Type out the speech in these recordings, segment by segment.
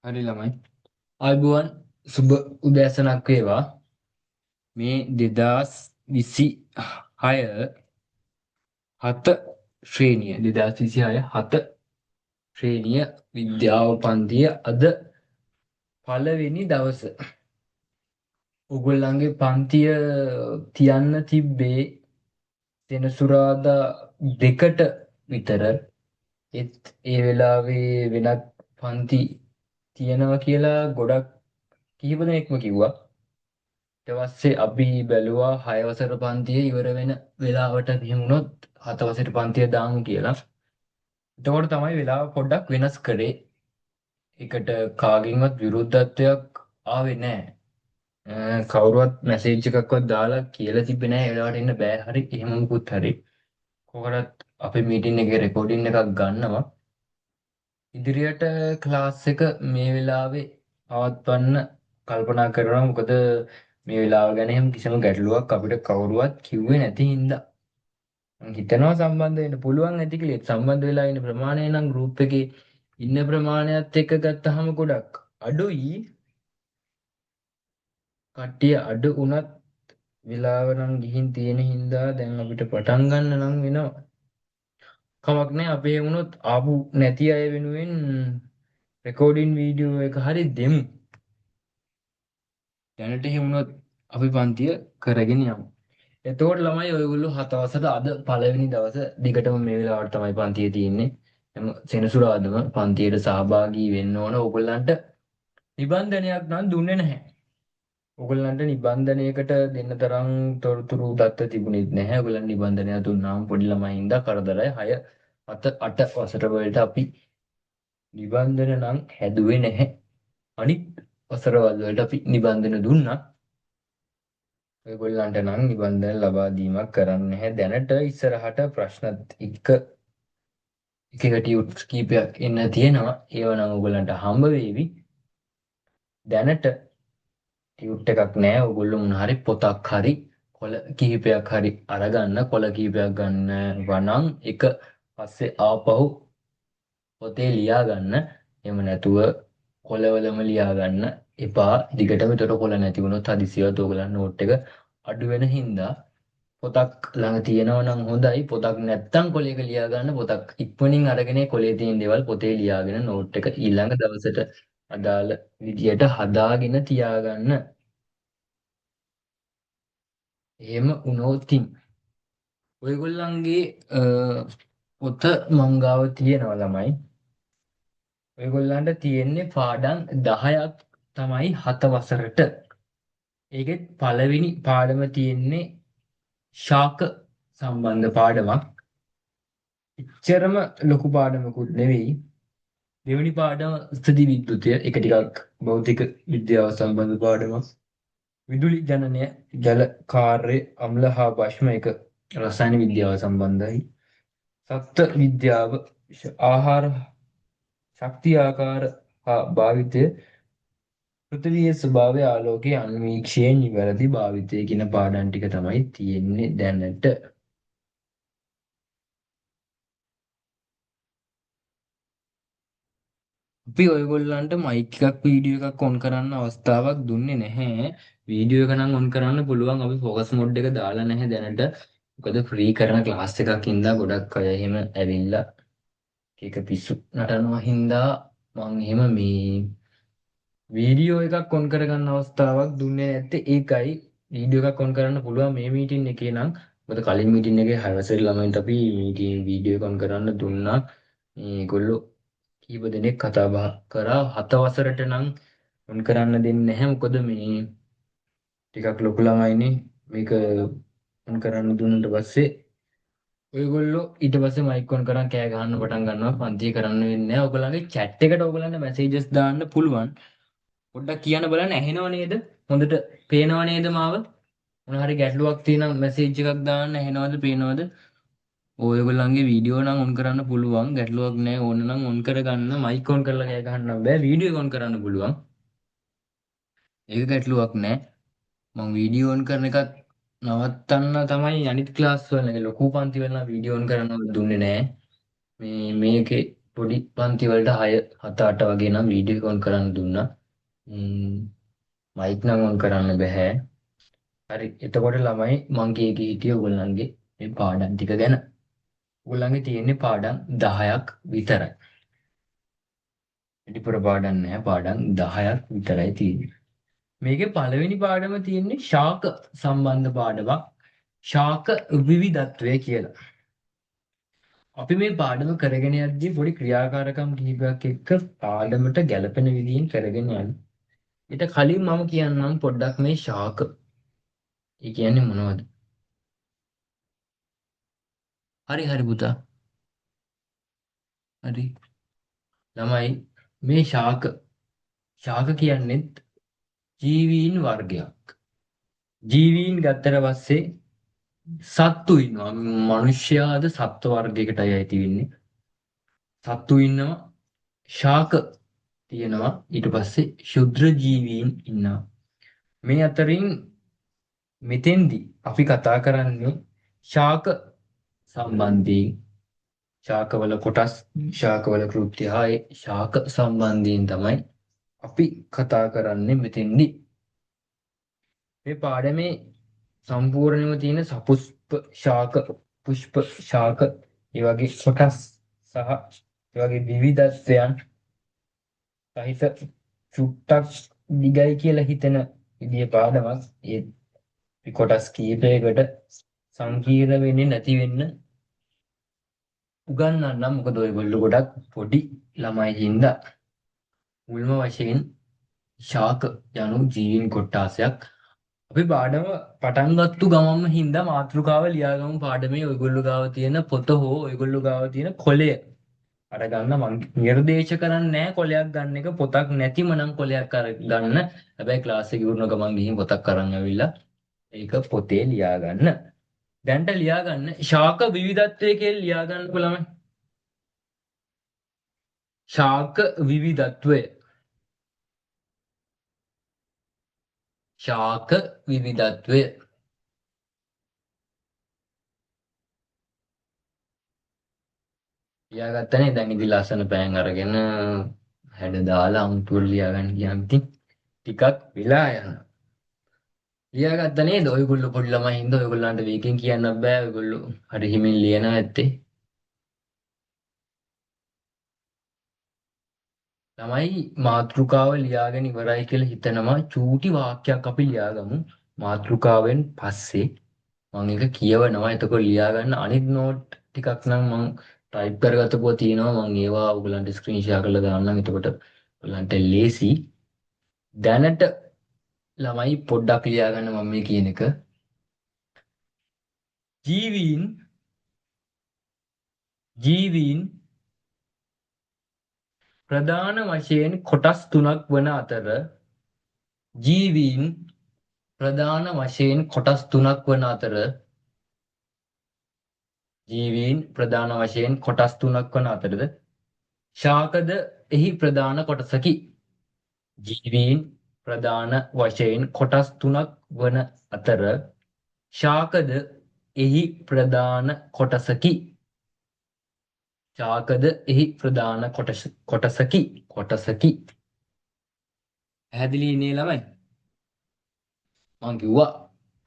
හරි ළමයි. ආයුබෝවන් සුබ උදෑසනක් වේවා. මේ 2026 7 ශ්‍රේණිය 2026 7 ශ්‍රේණිය විද්‍යාව පන්තිය අද පළවෙනි දවස. ඔයගොල්ලන්ගේ පන්තිය තියන්න තිබ්බේ සෙනසුරාදා 2ට විතර. ඒත් ඒ වෙලාවේ වෙනත් පන්ති තියෙනවා කියලා ගොඩක් කිහිප දෙනෙක්ම කිව්වා. ඊට පස්සේ අපි බැලුවා 6 වසර පන්තිය ඉවර වෙන වෙලාවට මෙහෙම වුණොත් 7 වසර පන්තිය දාමු කියලා. එතකොට තමයි වෙලාව පොඩ්ඩක් වෙනස් කරේ. ඒකට කාගෙන්වත් විරුද්ධත්වයක් ආවේ නැහැ. කවුරුවත් මැසේජ් එකක්වත් දාලා කියලා තිබ්බේ නැහැ ඒ වෙලාවට එන්න බෑ හරි එහෙම මුකුත් හරි. කොහොමවත් අපි මීටින් එකේ රෙකෝඩින් එකක් ගන්නවා. ඉදිරියට ක්ලාස් එක මේ වෙලාවේ පවත්වන්න කල්පනා කරනවා. මොකද මේ වෙලාව ගැන එහෙම කිසිම ගැටලුවක් අපිට කවුරුවත් කිව්වේ නැති හින්දා. මං හිතනවා සම්බන්ධ වෙන්න පුළුවන් ඇති කියලා. ඒත් සම්බන්ධ වෙලා ඉන්න ප්‍රමාණය නම් ගෲප් එකේ ඉන්න ප්‍රමාණයත් එක්ක ගත්තාම ගොඩක් අඩුයි. කට්ටිය අඩු වුණත් වෙලාව නම් ගිහින් තියෙන හින්දා දැන් අපිට පටන් ගන්න නම් වෙනවා. කමක් නැහැ අපේ වුණොත් ආපු නැති අය වෙනුවෙන් රෙකෝඩින් වීඩියෝ එක හරි දෙමු. දැනට එහෙම වුණොත් අපි පන්තිය කරගෙන යමු. එතකොට ළමයි ඔයගොල්ලෝ 7 වසර අද පළවෙනි දවස දිගටම මේ වෙලාවට තමයි පන්තිය තියෙන්නේ. හැම සෙනසුරාදාම පන්තියට සහභාගී වෙන්න ඕන. ඕගොල්ලන්ට නිබන්ධනයක් නම් දුන්නේ නැහැ. ඕගොල්ලන්ට නිබන්ධනයකට දෙන්න තරම් තොරතුරු දත්ත තිබුණෙත් නැහැ. ඕගොල්ලන් නිබන්ධනය දුන්නාම පොඩි ළමයි හින්දා කරදරයි. 6 7 8 වසර වලට අපි නිබන්ධන නම් හැදුවේ නැහැ. අනිත් වසරවල් වලට අපි නිබන්ධන දුන්නා. ඔයගොල්ලන්ට නම් නිබන්ධන ලබා දීමක් කරන්න නැහැ. දැනට ඉස්සරහට ප්‍රශ්නත් එක ටියුට් කීපයක් එන්න තියෙනවා. ඒව නම් ඔයගොල්ලන්ට හම්බ වේවි. දැනට ටියුට් එකක් නැහැ. ඔයගොල්ලෝ මොන හරි පොතක් හරි කොළ කිහිපයක් හරි අරගන්න. කොළ කිහිපයක් ගන්නවා නම් එක පස්සේ ආපහු පොතේ ලියා ගන්න. එහෙම නැතුව කොළවලම ලියා ගන්න එපා. දිගටම ඒතර කොළ නැති වුණොත් හදිසියවත් ඔයගලන් නෝට් එක අඩු වෙන හින්දා පොතක් ළඟ තියෙනවා නම් හොඳයි. පොතක් නැත්තම් කොලයක ලියා ගන්න. පොතක් ඉක්මනින් අරගෙන කොලේ තියෙන දේවල් පොතේ ලියාගෙන නෝට් එක ඊළඟ දවසට අදාළ විදියට හදාගෙන තියාගන්න. එහෙම වුණොතින් ඔයගොල්ලන්ගේ පොත මංගාව තියෙනවා ළමයි. ඔයගොල්ලන්ට තියෙන්නේ පාඩම් 10ක් තමයි 7 වසරට. ඒකෙත් පළවෙනි පාඩම තියෙන්නේ ශාක සම්බන්ධ පාඩමක්. එච්චරම ලොකු පාඩමකුත් නෙවෙයි. දෙවෙනි පාඩම ස්ථිති විද්‍යුතය. ඒක ටිකක් භෞතික විද්‍යාව සම්බන්ධ පාඩමක්. විදුලි ජනනය, ජල කාර්ය, අම්ල හා භෂ්ම එක රසායන විද්‍යාව සම්බන්ධයි. සත්ත්ව විද්‍යාව, ආහාර ශක්ති ආකාර හා භාවිතය, පෘථිවියේ ස්වභාවය, ආලෝකයේ අන්වීක්ෂයේ නිවැරදි භාවිතය කියන පාඩම් ටික තමයි තියෙන්නේ දැනට. අපි ඔයගොල්ලන්ට මයික් එකක් වීඩියෝ එකක් ඔන් කරන්න අවස්ථාවක් දුන්නේ නැහැ. වීඩියෝ එක නම් ඔන් කරන්න පුළුවන්. අපි ෆෝකස් මොඩ් එක දාලා නැහැ දැනට. මොකද ෆ්‍රී කරන ක්ලාස් එකක් ඉඳලා ගොඩක් අය එහෙම ඇවිල්ලා ඒක පිස්සු නටනවා හින්දා මම එහෙම මේ වීඩියෝ එකක් ඔන් කරගන්න අවස්ථාවක් දුන්නේ නැත්තේ ඒකයි. වීඩියෝ එකක් ඔන් කරන්න පුළුවන් මේ මීටින් එකේ නම්. මොකද කලින් මීටින් එකේ 6 වසරේ ළමයින්ට අපි මීටින් වීඩියෝ එක ඔන් කරන්න දුන්නා. මේගොල්ලෝ කීප දෙනෙක් කතා බහ කරා 7 වසරට නම් ඔන් කරන්න දෙන්නේ නැහැ. මොකද මේ ටිකක් ලොකු ළමයිනේ. මේක ඔන් කරන්න දුන්නාට පස්සේ ඔයගොල්ලෝ ඊට පස්සේ මයික් ඔන් කරන් කෑ ගහන්න පටන් ගන්නවා. පන්ති කරන්න වෙන්නේ නැහැ. ඔයගොල්ලන්ගේ chat එකට ඔයගොල්ලන්ට මැසේජස් දාන්න පුළුවන්. පොඩ්ඩක් කියන්න බලන්න ඇහෙනව නේද? හොඳට පේනව නේද මාව? මොන හරි ගැටලුවක් තියෙනම් මැසේජ් එකක් දාන්න. ඇහෙනවද පේනවද? ඔයගොල්ලන්ගේ වීඩියෝ නම් ඔන් කරන්න පුළුවන්. ගැටලුවක් නැහැ. ඕන නම් ඔන් කරගන්න. මයික් ඔන් කරලා කෑ ගහන්න බෑ. වීඩියෝ ඔන් කරන්න පුළුවන්. ඒක ගැටලුවක් නැහැ. මම වීඩියෝ ඔන් කරන එකත් නවත්තන්න තමයි අනිත් ක්ලාස් වල ලොකු පන්ති වල නම් වීඩියෝ ඔන් කරන්න දුන්නේ නැහැ. මේකේ පොඩි පන්ති වලට 6 7 8 වගේ නම් වීඩියෝ එක ඔන් කරන්න දුන්නා. මයික් නම් ඔන් කරන්න බෑ. හරි. එතකොට ළමයි මං කිය හිටියේ ඔයගොල්ලන්ගේ මේ පාඩම් ටික ගැන. ඔයගොල්ලන්ගේ තියෙන්නේ පාඩම් 10ක් විතරයි. වැඩිපුර පාඩම් නැහැ. පාඩම් 10ක් විතරයි තියෙන්නේ. මේකේ පළවෙනි පාඩම තියෙන්නේ ශාක සම්බන්ධ පාඩමක්. ශාක විවිධත්වය කියලා. අපි මේ පාඩම කරගෙන යද්දී පොඩි ක්‍රියාකාරකම් කිහිපයක් එක්ක පාඩමට ගැළපෙන විදිහින් කරගෙන යන්න. ඊට කලින් මම කියන්නම් පොඩ්ඩක් මේ ශාක. ඒ කියන්නේ මොනවද? හරි හරි පුතා. හරි. ළමයි මේ ශාක කියන්නේ ජීවීන් වර්ගයක්. ජීවීන් ගත්තට පස්සේ සත්තු ඉන්නවා. මිනිස්යාද සත්ව වර්ගයකටයි අයිති වෙන්නේ. සත්තු ඉන්නවා. ශාක තියෙනවා. ඊට පස්සේ ක්ෂුද්‍ර ජීවීන් ඉන්නවා. මේ අතරින් මෙතෙන්දී අපි කතා කරන්නේ ශාක සම්බන්ධයෙන්. ශාකවල කොටස්, ශාකවල කෘත්‍ය හා ඒ ශාක සම්බන්ධයෙන් තමයි අපි කතා කරන්නේ මෙතෙන්දී. මේ පාඩමේ සම්පූර්ණයෙන්ම තියෙන සපුෂ්ප ශාක, පුෂ්ප ශාක, ඒ වගේ කොටස් සහ ඒ වගේ විවිධත්වයන් සහිත චුට්ටක් දිගයි කියලා හිතෙන විදිය පාඩමක්. ඒ කොටස් කීපයකට සංකීර්ණ වෙන්නේ නැති වෙන්න උගන්වන්නම්. මොකද ඔයගොල්ලෝ ගොඩක් පොඩි ළමයි හින්දා මුල්ම වශයෙන් ශාක යනු ජීවීන් කොට්ටාසයක්. අපි පාඩම පටන් ගත්තු ගමන්ම හින්දා මාතෘකාව ලියාගමු. පාඩමේ ඔයගොල්ලෝ ගාව තියෙන පොත හෝ ඔයගොල්ලෝ ගාව තියෙන කොලය අරගන්න. මම නිර්දේශ කරන්නේ නැහැ කොලයක් ගන්න එක. පොතක් නැතිම නම් කොලයක් අරගන්න. හැබැයි ක්ලාස් එකේ ඉවරන ගමන් ගිහින් පොතක් අරන් ඇවිල්ලා ඒක පොතේ ලියාගන්න. දැන්ට ලියාගන්න ශාක විවිධත්වය කියලා ලියාගන්න ළමයි. ශාක විවිධත්වය. ශාක විවිධත්වය. ලියාගත්තනේ. දැන් ඉතින් ලස්සන පෑන් අරගෙන හැඩ දාලා අමුතුවෙන් ලියාගන්න කියනම් ඉතින් ටිකක් වෙලා යනවා. ලියාගත්ත නේද? ඔයගොල්ලෝ පොඩි ළමයි හින්දා ඔයගොල්ලන්ට වේගෙන් කියන්න බෑ. ඔයගොල්ලෝ හරි හිමින් ලියනවා ඇත්තේ. ළමයි මාතෘකාව ලියාගෙන ඉවරයි කියලා හිතනවා. චූටි වාක්‍යයක් අපි ලියාගමු. මාතෘකාවෙන් පස්සේ මම ඒක කියවනවා. එතකොට ලියාගන්න අනිත් නෝට් ටිකක් නම් මම ටයිප් කරගත්තපුවා තියෙනවා. මම ඒවා ඔයගලන්ට ස්ක්‍රීන් ෂෙයා කරලා දාන්නම්. එතකොට ඔයගලන්ට ලේසි. දැනට ළමයි පොඩ්ඩක් ලියාගන්න මම මේ කියන එක. ජීවීන් ප්‍රධාන වශයෙන් කොටස් තුනක් වන අතර ජීවීන් ප්‍රධාන වශයෙන් කොටස් තුනක් වන අතර ජීවීන් ප්‍රධාන වශයෙන් කොටස් තුනක් වන අතරද ශාකද එහි ප්‍රධාන කොටසකි. ජීවීන් ප්‍රධාන වශයෙන් කොටස් තුනක් වන අතර ශාකද එහි ප්‍රධාන කොටසකි. ශාකද එහි ප්‍රධාන කොටසකි. පැහැදිලි නේ ළමයි? මං කිව්වා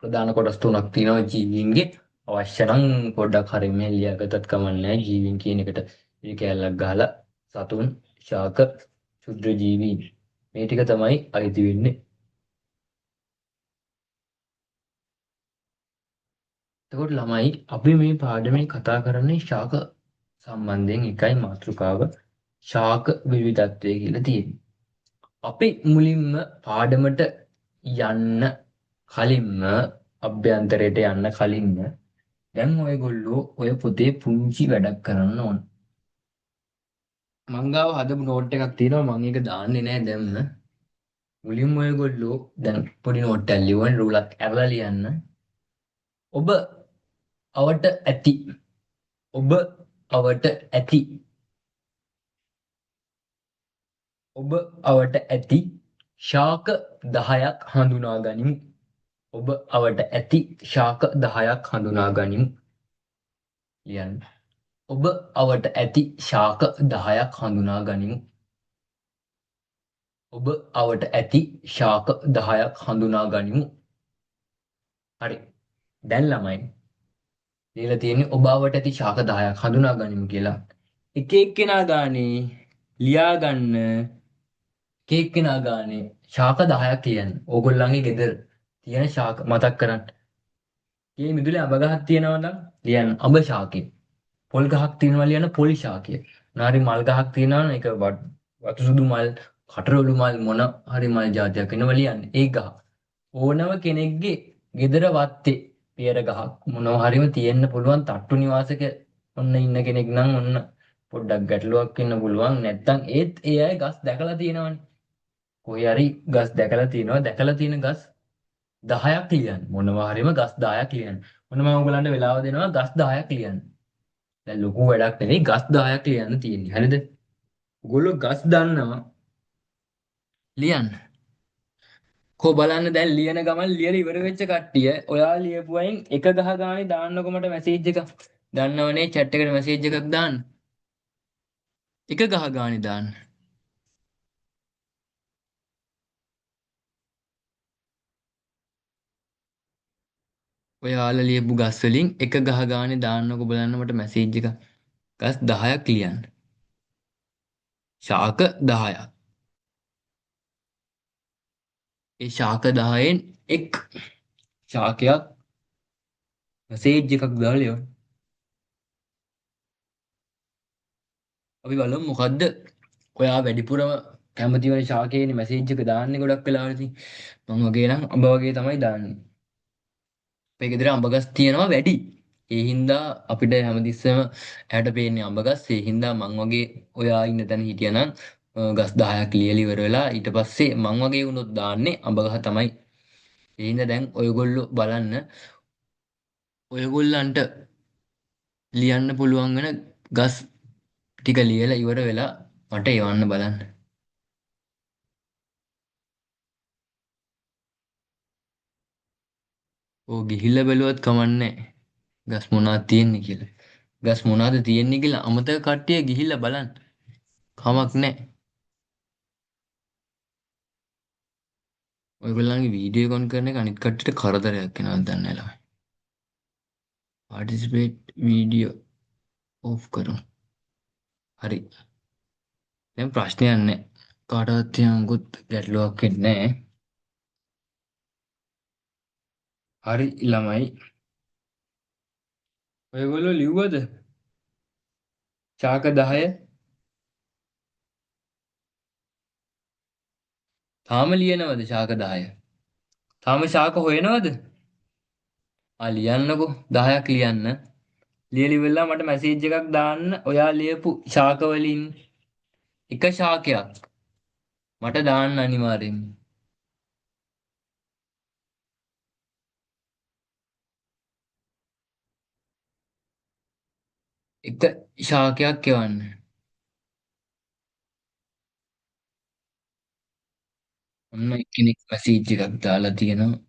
ප්‍රධාන කොටස් තුනක් තියෙනවා ජීවීන්ගේ. අවශ්‍ය නම් පොඩ්ඩක් හරි මේ ලියාගත්තත් කමන්නේ. ජීවීන් කියන එකට මේ කැලලක් ගහලා සතුන්, ශාක, ක්ෂුද්‍ර ජීවීන් මේ ටික තමයි අයිති වෙන්නේ. එතකොට ළමයි අපි මේ පාඩමේ කතා කරන්නේ ශාක සම්බන්ධයෙන්. එකයි මාතෘකාව ශාක විවිධත්වය කියලා තියෙන්නේ. අපි මුලින්ම පාඩමට යන්න කලින්ම අභ්‍යන්තරයට යන්න කලින්ම දැන් ඔයගොල්ලෝ ඔය පොතේ පුංචි වැඩක් කරන්න ඕන. මං ගාව හදපු නෝට් එකක් තියෙනවා. මම ඒක දාන්නේ නැහැ දැන්ම. මුලින්ම ඔයගොල්ලෝ දැන් පොඩි නෝට් එකක් ලියවන්න රූලක් ඇරලා ලියන්න. ඔබ අවට ඇති. ඔබ අවට ඇති. ඔබ අවට ඇති ශාක 10ක් හඳුනා ගනිමු. ඔබ අවට ඇති ශාක 10ක් හඳුනා ගනිමු. ලියන්න. ඔබ අවට ඇති ශාක 10ක් හඳුනා ගනිමු. ඔබ අවට ඇති ශාක 10ක් හඳුනා ගනිමු. හරි. දැන් ළමයි ලියලා තියෙන්නේ ඔබ අවට ඇති ශාක 10ක් හඳුනා ගනිමු කියලා. එක එක්කෙනා ගානේ ලියා ගන්න එක එක්කෙනා ගානේ ශාක 10ක් ලියන්න. ඕගොල්ලන්ගේ ගෙදර තියෙන ශාක මතක් කරන්න. මේ මිදුලේ අඹ ගහක් තියෙනවා නම් ලියන්න අඹ ශාකේ. පොල් ගහක් තියෙනවා ලියන්න පොල් ශාකය. නාරි මල් ගහක් තියෙනවා නම් ඒක වතු සුදු මල්, කටරොළු මල් මොන හරි මල් జాතියක් වෙනවා ලියන්න. ඒ ගහ. ඕනම කෙනෙක්ගේ ගෙදර වත්තේ පියර ගහක් මොනවා හරිම තියෙන්න පුළුවන් තට්ටු නිවාසක ඔන්න ඉන්න කෙනෙක් නම් ඔන්න පොඩ්ඩක් ගැටලුවක් වෙන්න පුළුවන්. නැත්තම් ඒත් ඒ අය ගස් දැකලා තියෙනවනේ. කොහේ හරි ගස් දැකලා තියෙනවා. දැකලා තියෙන ගස් 10ක් ලියන්න. මොනවා හරිම ගස් 10ක් ලියන්න. මොන මම ඔයගලන්ට වෙලාව දෙනවා ගස් 10ක් ලියන්න. දැන් ලොකු වැඩක් නෙවෙයි ගස් 10ක් ලියන්න තියෙන්නේ. හරිද? ඔයගොල්ලෝ ගස් දන්නවා ලියන්න. කො බලන්න දැන් ලියන ගමන් ලියලා ඉවර වෙච්ච කට්ටිය ඔයා ලියපු අයින් එක ගහ ගානේ දාන්නකො මට මැසේජ් එකක්. දන්නවනේ chat එකට මැසේජ් එකක් දාන්න. එක ගහ ගානේ දාන්න. ඔයාලා ලියපු ගස් වලින් එක ගහ ගානේ දාන්නකො බලන්න මට මැසේජ් එකක්. ගස් 10ක් ලියන්න. ශාක 10ක්. ඒ ශාක 10න් එක් ශාකයක් මැසේජ් එකක් දාලා ලියන්න. අපි බලමු මොකද්ද ඔයා වැඩිපුරම කැමති වෙන ශාකේනේ මැසේජ් එක දාන්නේ ගොඩක් වෙලාවලදී. මම වගේ නම් අඹ වගේ තමයි දාන්නේ. අපේ ගෙදර අඹ ගස් තියෙනවා වැඩි. ඒ හින්දා අපිට හැමතිස්සෙම ඇහැට පේන්නේ අඹ ගස්. ඒ හින්දා මං වගේ ඔයා ඉන්න තැන හිටියනම් ගස් 10ක් ලියලා ඉවර වෙලා ඊට පස්සේ මං වගේ වුණොත් දාන්නේ අඹ ගහ තමයි. ඒ හින්දා දැන් ඔයගොල්ලෝ බලන්න ඔයගොල්ලන්ට ලියන්න පුළුවන් වෙන ගස් ටික ලියලා ඉවර වෙලා මට එවන්න බලන්න. ඕ ගිහිල්ලා බැලුවත් කමන්නේ ගස් මොනවද තියෙන්නේ කියලා. ගස් මොනවද තියෙන්නේ කියලා අමතක කට්ටිය ගිහිල්ලා බලන්න. කමක් නැහැ. ඔයගොල්ලන්ගේ වීඩියෝ කොන් කරන එක අනිත් කට්ටියට කරදරයක් වෙනවද දන්නේ නැහැ ළමයි. පාටිසිපේට් වීඩියෝ ඔෆ් කරමු. හරි. දැන් ප්‍රශ්නයක් නැහැ. කාටවත් එහෙම මුකුත් ගැටලුවක් වෙන්නේ නැහැ. හරි ළමයි. ඔයගොල්ලෝ ලිව්වද? ශාක 10 තාම ලියනවද ශාක 10? තාම ශාක හොයනවද? ලියන්නකෝ 10ක් ලියන්න. ලියලි වෙලා මට මැසේජ් එකක් දාන්න ඔයා ලියපු ශාක වලින් එක ශාකයක් මට දාන්න අනිවාර්යෙන්. එක ශාකයක් එවන්න. ඔන්න එක්කෙනෙක් මැසේජ් එකක් දාලා තියෙනවා.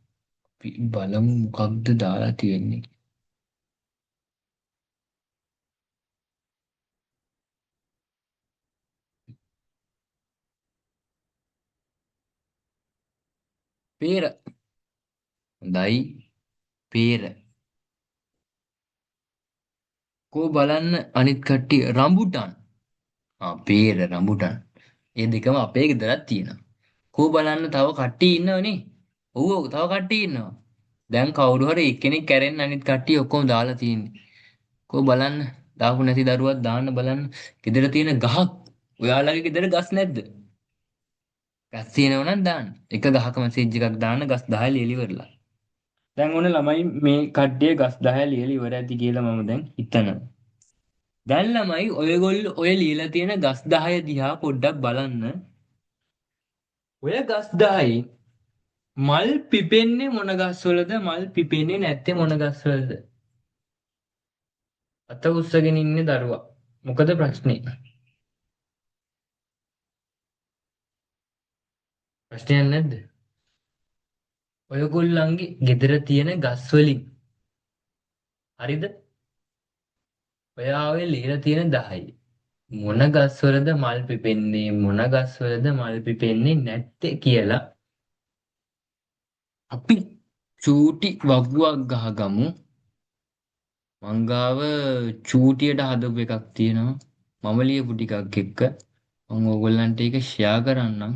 අපි බලමු මොකක්ද දාලා තියෙන්නේ. පේර. හොඳයි. පේර. කෝ බලන්න අනිත් කට්ටිය රම්බුටන්. පේර රම්බුටන්. ඒ දෙකම අපේ ගෙදරක් තියෙනවා. කෝ බලන්න තව කට්ටිය ඉන්නවනේ. ඔව් ඔව් තව කට්ටිය ඉන්නවා. දැන් කවුරු හරි එක්කෙනෙක් කැරෙන්න අනිත් කට්ටිය ඔක්කොම දාලා තියෙන්නේ. කෝ බලන්න දාපු නැති දරුවක් දාන්න බලන්න. ගෙදර තියෙන ගහක්. ඔයාලගේ ගෙදර ගස් නැද්ද? ගස් තියෙනව නම් දාන්න. එක ගහක මැසේජ් එකක් දාන්න ගස් 10 ලියලි ඉවරලා. දැන් ඕනේ ළමයි මේ කට්ටිය ගස් 10 ලියලි ඉවර ඇති කියලා මම දැන් හිතනවා. දැන් ළමයි ඔයගොල්ලෝ ඔය ලියලා තියෙන ගස් 10 දිහා පොඩ්ඩක් බලන්න. ඔය ගස් 10 මල් පිපෙන්නේ මොන ගස්වලද? මල් පිපෙන්නේ නැත්තේ මොන ගස්වලද? අත උස්සගෙන ඉන්නේ දරුවා. මොකද ප්‍රශ්නේ? ප්‍රශ්නයක් නැද්ද? ඔයගොල්ලන්ගේ ගෙදර තියෙන ගස් වලින් හරිද? ඔයා ඔය ලියලා තියෙන 10. මොන ගස්වලද මල් පිපෙන්නේ මොන ගස්වලද මල් පිපෙන්නේ නැත්තේ කියලා අපි චූටි වගුවක් ගහගමු. මංගාව චූටියට හදපු එකක් තියෙනවා මම ලියපු ටිකක් එක්ක. මම ඕගොල්ලන්ට ඒක ෂෙයා කරන්නම්.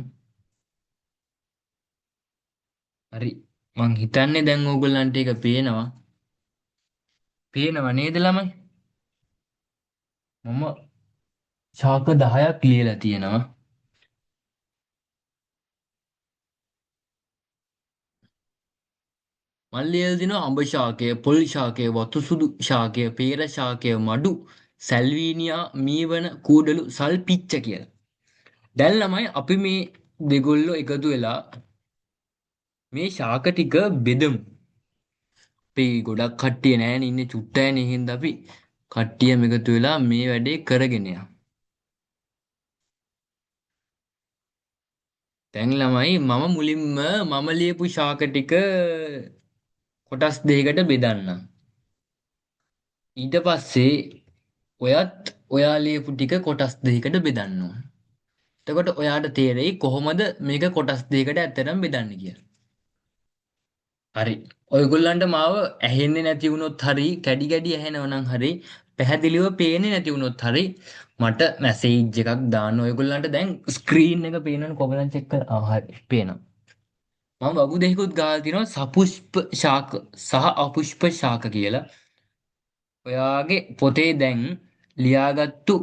හරි. මං හිතන්නේ දැන් ඕගොල්ලන්ට ඒක පේනවා. පේනව නේද ළමයි? මම ශාක 10ක් ලියලා තියෙනවා. මං ලියලා තිනවා අඹ ශාකය, පොල් ශාකය, වතුසුදු ශාකය, පේර ශාකය, මඩු, සැල්වීනියා, මීවන, කූඩලු, සල්පිච්ච කියලා. දැන් ළමයි අපි මේ දෙගොල්ලෝ එකතු වෙලා මේ ශාක ටික බෙදමු. අපි ගොඩක් කට්ටිය නෑනේ ඉන්නේ චුට්ටයනේ හින්දා අපි කට්ටියම එකතු වෙලා මේ වැඩේ කරගෙන යමු. දැන් ළමයි මම මුලින්ම මම ලියපු ශාක ටික කොටස් දෙකකට බෙදන්නම්. ඊට පස්සේ ඔයත් ඔයා ලියපු ටික කොටස් දෙකකට බෙදන්න ඕන. එතකොට ඔයාට තේරෙයි කොහොමද මේක කොටස් දෙකකට ඇත්තටම බෙදන්නේ කියලා. හරි. ඔයගොල්ලන්ට මාව ඇහෙන්නේ නැති වුණොත් හරි කැඩි කැඩි ඇහෙනව නම් හරි පැහැදිලිව පේන්නේ නැති වුණොත් හරි මට මැසේජ් එකක් දාන්න. ඔයගොල්ලන්ට දැන් ස්ක්‍රීන් එක පේනවනේ කොහොමද චෙක් කරලා හරි පේනවා. මම වගු දෙකකුත් ගාලා තිනවා සපුෂ්ප ශාක සහ අපුෂ්ප ශාක කියලා. ඔයාගේ පොතේ දැන් ලියාගත්තු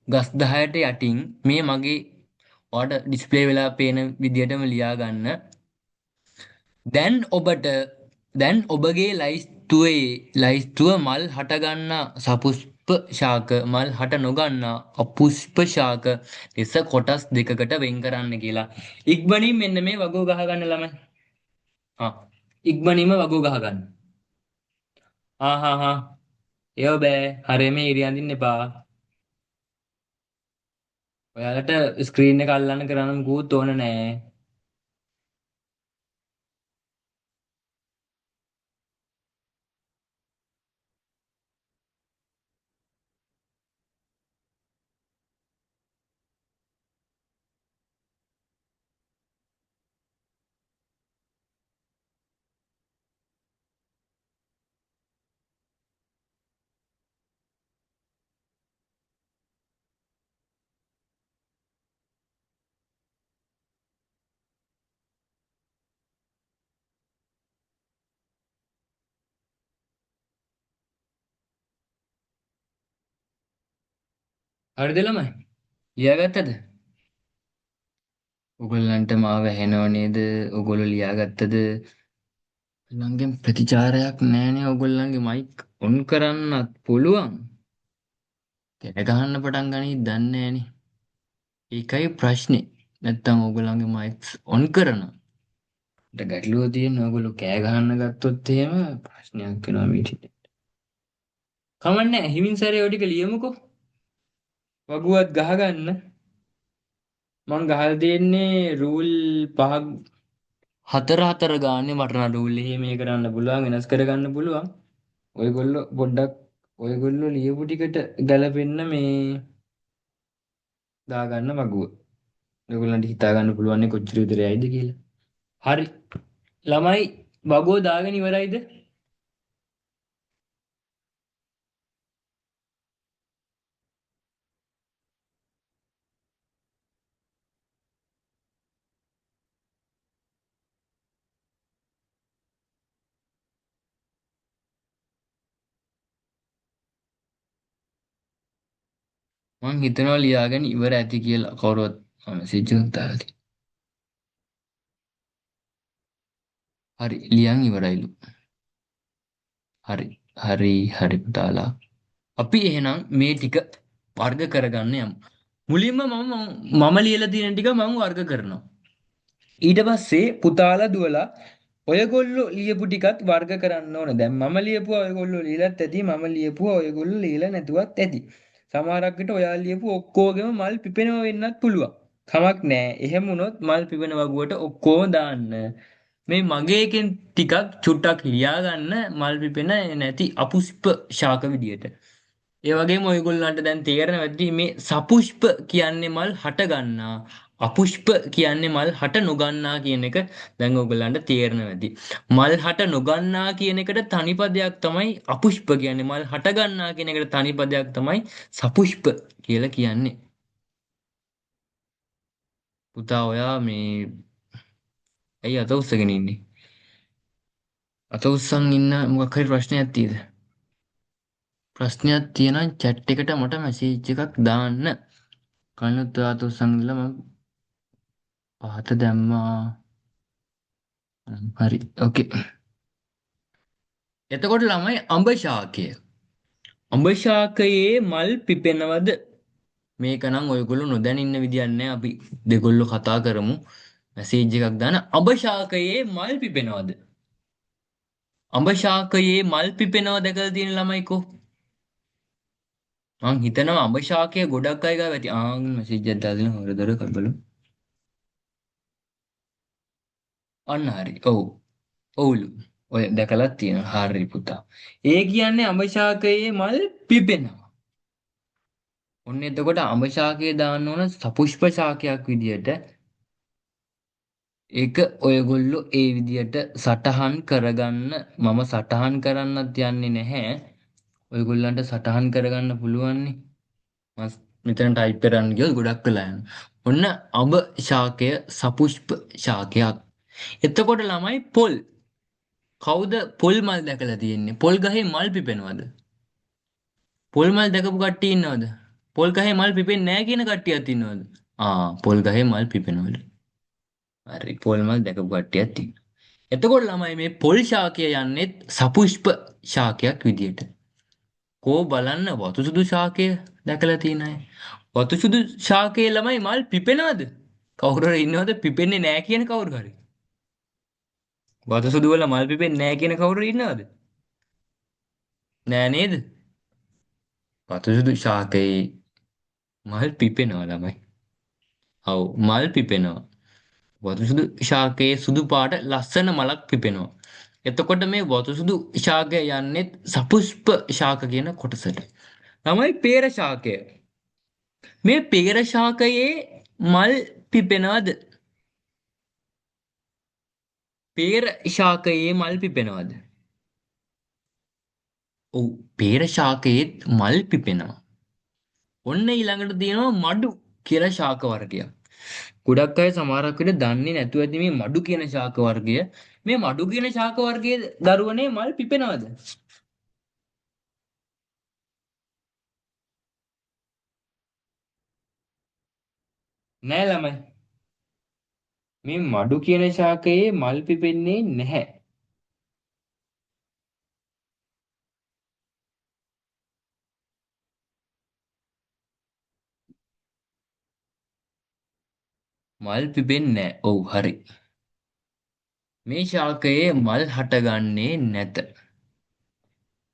ගස් 10ට යටින් මේ මගේ ඔයාලට ඩිස්ප්ලේ වෙලා පේන විදිහටම ලියා ගන්න. දැන් දැන් ඔබගේ ලයිස්තුව මල් හට ගන්නා සපුෂ්ප ශාක මල් හට නොගන්නා අපුෂ්ප ශාක ලෙස කොටස් දෙකකට වෙන් කරන්න කියලා. ඉක්මනින් මෙන්න මේ වගෝ ගහ ගන්න ළමයි. ආ ඉක්මනින්ම වගෝ ගහ ගන්න. හා ඒව බෑ. හරිය මේ ඉරියන් දින්න එපා. ඔයාලට ස්ක්‍රීන් එක අල්ලන්න කරන්න මුකුත් ඕන නෑ. හරිද ළමයි? ලියාගත්තද? ඔයගොල්ලන්ට මාව ඇහෙනව නේද? ඔයගොල්ලෝ ලියාගත්තද? ඔයගොල්ලන්ගෙන් ප්‍රතිචාරයක් නැහැනේ. ඔයගොල්ලන්ගේ මයික් ඔන් කරන්නත් පුළුවන්. කෑ ගහන්න පටන් ගනීද දන්නේ නැහනේ. ඒකයි ප්‍රශ්නේ. නැත්තම් ඔයගොල්ලන්ගේ මයික්ස් ඔන් කරනවා. ඊට ගැටලුව තියෙන ඔයගොල්ලෝ කෑ ගහන්න ගත්තොත් එහෙම ප්‍රශ්නයක් වෙනවා මීටින්. කමන්නේ හිමින් සැරේ ඔය ටික ලියමුකෝ. වගුවත් ගහගන්න. මං ගහලා දෙන්නේ රූල් 5ක් හතර ගානේ මට නම් රූල් එහෙම මේ කරන්න පුළුවන් වෙනස් කරගන්න පුළුවන්. ඔයගොල්ලෝ පොඩ්ඩක් ඔයගොල්ලෝ ලියපු ටිකට ගැලපෙන්න මේ දාගන්න වගුව. ඔයගොල්ලන්ට හිතා ගන්න පුළුවන් නේ කොච්චර විතර යයිද කියලා. හරි. ළමයි වගුව දාගෙන ඉවරයිද? මං හිතනවා ලියාගෙන ඉවර ඇති කියලා කවුරුවත් මෙසේජ් එකක් දාලා තියෙනවා. හරි ලියන් ඉවරයිලු. හරි හරි පුතාලා. අපි එහෙනම් මේ ටික වර්ග කරගන්න යමු. මුලින්ම මම ලියලා තියෙන ටික මම වර්ග කරනවා. ඊට පස්සේ පුතාලා දුවලා ඔයගොල්ලෝ ලියපු ටිකත් වර්ග කරන්න ඕන. දැන් මම ලියපුවා ඔයගොල්ලෝ ලියලත් ඇති. මම ලියපුවා ඔයගොල්ලෝ ලියලා නැතුවත් ඇති. සමහරක් විට ඔයා ලියපු ඔක්කොගෙම මල් පිපෙනව වෙන්නත් පුළුවන්. කමක් නෑ. එහෙම වුණොත් මල් පිපෙන වගුවට ඔක්කොම දාන්න. මේ මගේ එකෙන් ටිකක් චුට්ටක් ලියා ගන්න මල් පිපෙන නැති අපුෂ්ප ශාක විදියට. ඒ වගේම ඔයගොල්ලන්ට දැන් තේරෙනවා ඇති මේ සපුෂ්ප කියන්නේ මල් හට ගන්නා, අපුෂ්ප කියන්නේ මල් හට නොගන්නා කියන එක දැන් ඔයගොල්ලන්ට තේරෙනවා ඇති. මල් හට නොගන්නා කියන එකට තනිපදයක් තමයි අපුෂ්ප කියන්නේ. මල් හට ගන්නා කියන එකට තනිපදයක් තමයි සපුෂ්ප කියලා කියන්නේ. පුතා ඔයා මේ ඇයි අත උස්සගෙන ඉන්නේ? අත උස්සන් ඉන්න මොකක් හරි ප්‍රශ්නයක් තියෙද? ප්‍රශ්නයක් තියෙනම් chat එකට මට මැසේජ් එකක් දාන්න. කලිනුත් අත උස්සන් ඉඳලා මම පහත දැම්මා. හරි. ඕකේ. එතකොට ළමයි අඹ ශාකය. අඹ ශාකයේ මල් පිපෙනවද? මේක නම් ඔයගොල්ලෝ නොදැන ඉන්න විදියක් නැහැ. අපි දෙගොල්ලෝ කතා කරමු. මැසේජ් එකක් දාන්න. අඹ ශාකයේ මල් පිපෙනවද? අඹ ශාකයේ මල් පිපෙනව දැකලා තියෙන ළමයිකෝ. මං හිතනවා අඹ ශාකය ගොඩක් අය ගාව ඇති. මැසේජ් එකක් දාලා දෙන හොරදොර බලමු. අන්න හරි. ඔව්. ඔව්ලු. ඔය දැකලා තියෙනවා. හරි පුතා. ඒ කියන්නේ අඹ ශාකයේ මල් පිපෙනවා. ඔන්න එතකොට අඹ ශාකය දාන්න ඕන සපුෂ්ප ශාකයක් විදියට. ඒක ඔයගොල්ලෝ ඒ විදියට සටහන් කරගන්න. මම සටහන් කරන්නත් යන්නේ නැහැ. ඔයගොල්ලන්ට සටහන් කරගන්න පුළුවන් නේ. මම මෙතන ටයිප් කරන්න ගියොත් ගොඩක් වෙලා යනවා. ඔන්න අඹ ශාකය සපුෂ්ප ශාකයක්. එතකොට ළමයි පොල්. කවුද පොල් මල් දැකලා තියෙන්නේ? පොල් ගහේ මල් පිපෙනවද? පොල් මල් දැකපු කට්ටිය ඉන්නවද? පොල් ගහේ මල් පිපෙන්නේ නැහැ කියන කට්ටියක් ඉන්නවද? පොල් ගහේ මල් පිපෙනවලු. හරි පොල් මල් දැකපු කට්ටියක් තියෙනවා. එතකොට ළමයි මේ පොල් ශාකය යන්නේ සපුෂ්ප ශාකයක් විදියට. කෝ බලන්න වතු සුදු ශාකය දැකලා තියෙන අය. වතු සුදු ශාකයේ ළමයි මල් පිපෙනවද? කවුරු හරි ඉන්නවද පිපෙන්නේ නැහැ කියන කවුරු හරි? වතු සුදු වල මල් පිපෙන්නේ නැහැ කියන කවුරු හරි ඉන්නවද? නෑ නේද? වතු සුදු ශාකයේ මල් පිපෙනවා ළමයි. ඔව් මල් පිපෙනවා. වතු සුදු ශාකයේ සුදු පාට ලස්සන මලක් පිපෙනවා. එතකොට මේ වතු සුදු ශාකය යන්නේ සපුෂ්ප ශාක කියන කොටසට. තමයි පේර ශාකය. මේ පේර ශාකයේ මල් පිපෙනවද? පේර ශාකයේ මල් පිපෙනවද? ඔව් පේර ශාකයේත් මල් පිපෙනවා. ඔන්න ඊළඟට තියෙනවා මඩු කියලා ශාක වර්ගයක්. ගොඩක් අය සමහරක් විට දන්නේ නැතුව ඇති මේ මඩු කියන ශාක වර්ගය. මේ මඩු කියන ශාක වර්ගයේ දරුවනේ මල් පිපෙනවද? නෑ ළමයි. මේ මඩු කියන ශාකයේ මල් පිපෙන්නේ නැහැ. මල් පිපෙන්නේ නැහැ. ඔව් හරි. මේ ශාකයේ මල් හටගන්නේ නැත.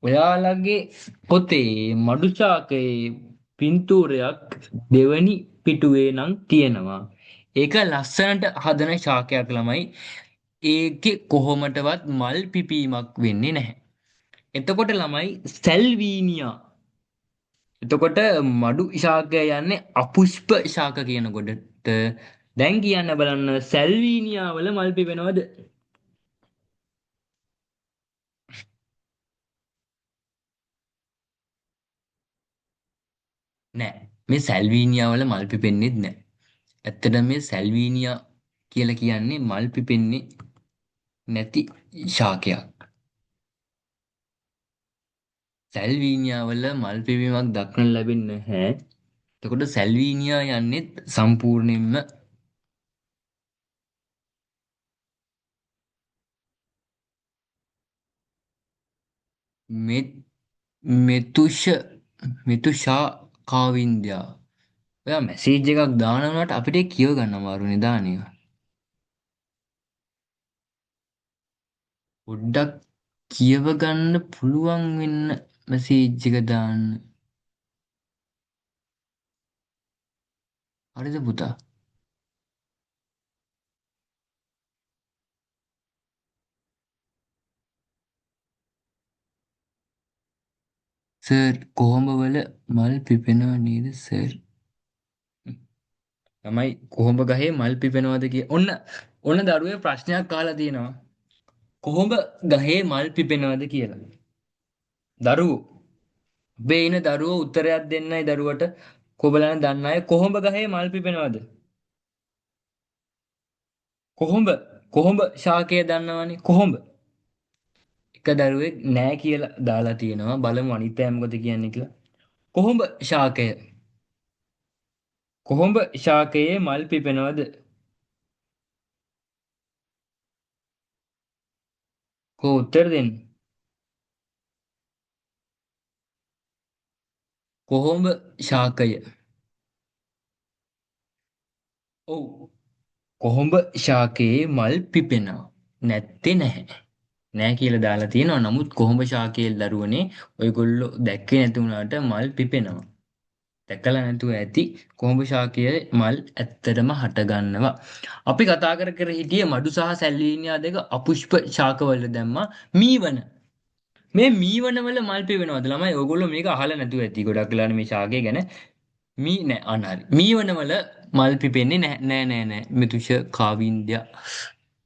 ඔයාලගේ පොතේ මඩු ශාකයේ පින්තූරයක් දෙවනි පිටුවේ නම් තියෙනවා. ඒක ලස්සනට හදන ශාකයක් ළමයි. ඒකේ කොහොමටවත් මල් පිපීමක් වෙන්නේ නැහැ. එතකොට ළමයි සැල්වීනියා. එතකොට මඩු ශාකය යන්නේ අපුෂ්ප ශාක කියන ගොඩට. දැන් කියන්න බලන්න සැල්වීනියා වල මල් පිපෙනවද? නෑ. මේ සැල්වීනියා වල මල් පිපෙන්නේත් නෑ. ඇත්තට මේ සැල්වීනියා කියලා කියන්නේ මල් පිපෙන්නේ නැති ශාකයක්. සැල්වීනියා වල මල් පිපීමක් දක්නට ලැබෙන්නේ නැහැ. එතකොට සැල්වීනියා යන්නේ සම්පූර්ණයෙන්ම මෙ- මෙතුෂ මෙතුෂා කාවින්ද්‍යා. ඔයා මැසේජ් එකක් දානවට අපිට කියව ගන්න අමාරු නිදානිය. පොඩ්ඩක් කියව ගන්න පුළුවන් වෙන්න මැසේජ් එක දාන්න. හරිද පුතා? සර් කොහොඹවල මල් පිපෙනව නේද සර්? තමයි කොහොඹ ගහේ මල් පිපෙනවද කිය. ඔන්න ඔන්න දරුවේ ප්‍රශ්නයක් අහලා තියෙනවා. කොහොඹ ගහේ මල් පිපෙනවද කියලා. දරුවෝ ඔබේ ඉන දරුවෝ උත්තරයක් දෙන්නයි දරුවට. කොබලන් දන්න අය කොහොඹ ගහේ මල් පිපෙනවද? කොහොඹ කොහොඹ ශාකය දන්නවනේ කොහොඹ. එක දරුවෙක් නෑ කියලා දාලා තියෙනවා. බලමු අනිත් අය මොකද කියන්නේ කියලා. කොහොඹ ශාකය. කොහොඹ ශාකයේ මල් පිපෙනවද? කෝ උත්තර දෙන්න. කොහොඹ ශාකය. ඔව්. කොහොඹ ශාකයේ මල් පිපෙනවා. නැත්තේ නැහැ. නෑ කියලා දාලා තියෙනවා. නමුත් කොහොඹ ශාකයේ දරුවනේ ඔයගොල්ලෝ දැක්කේ නැති වුණාට මල් පිපෙනවා. දැකලා නැතුව ඇති කොහොඹ ශාකයේ මල් ඇත්තටම හට ගන්නවා. අපි කතා කර කර හිටියේ මඩු සහ සැල්ලීනියා දෙක අපුෂ්ප ශාකවල දැම්මා මීවන. මේ මීවන වල මල් පිපෙනවද ළමයි? ඔයගොල්ලෝ මේක අහලා නැතුව ඇති. ගොඩක් වෙලාවට මේ ශාකය ගැන මී නෑ අනහරි. මීවන වල මල් පිපෙන්නේ නෑ. මිතුෂ කාවින්ද්‍ය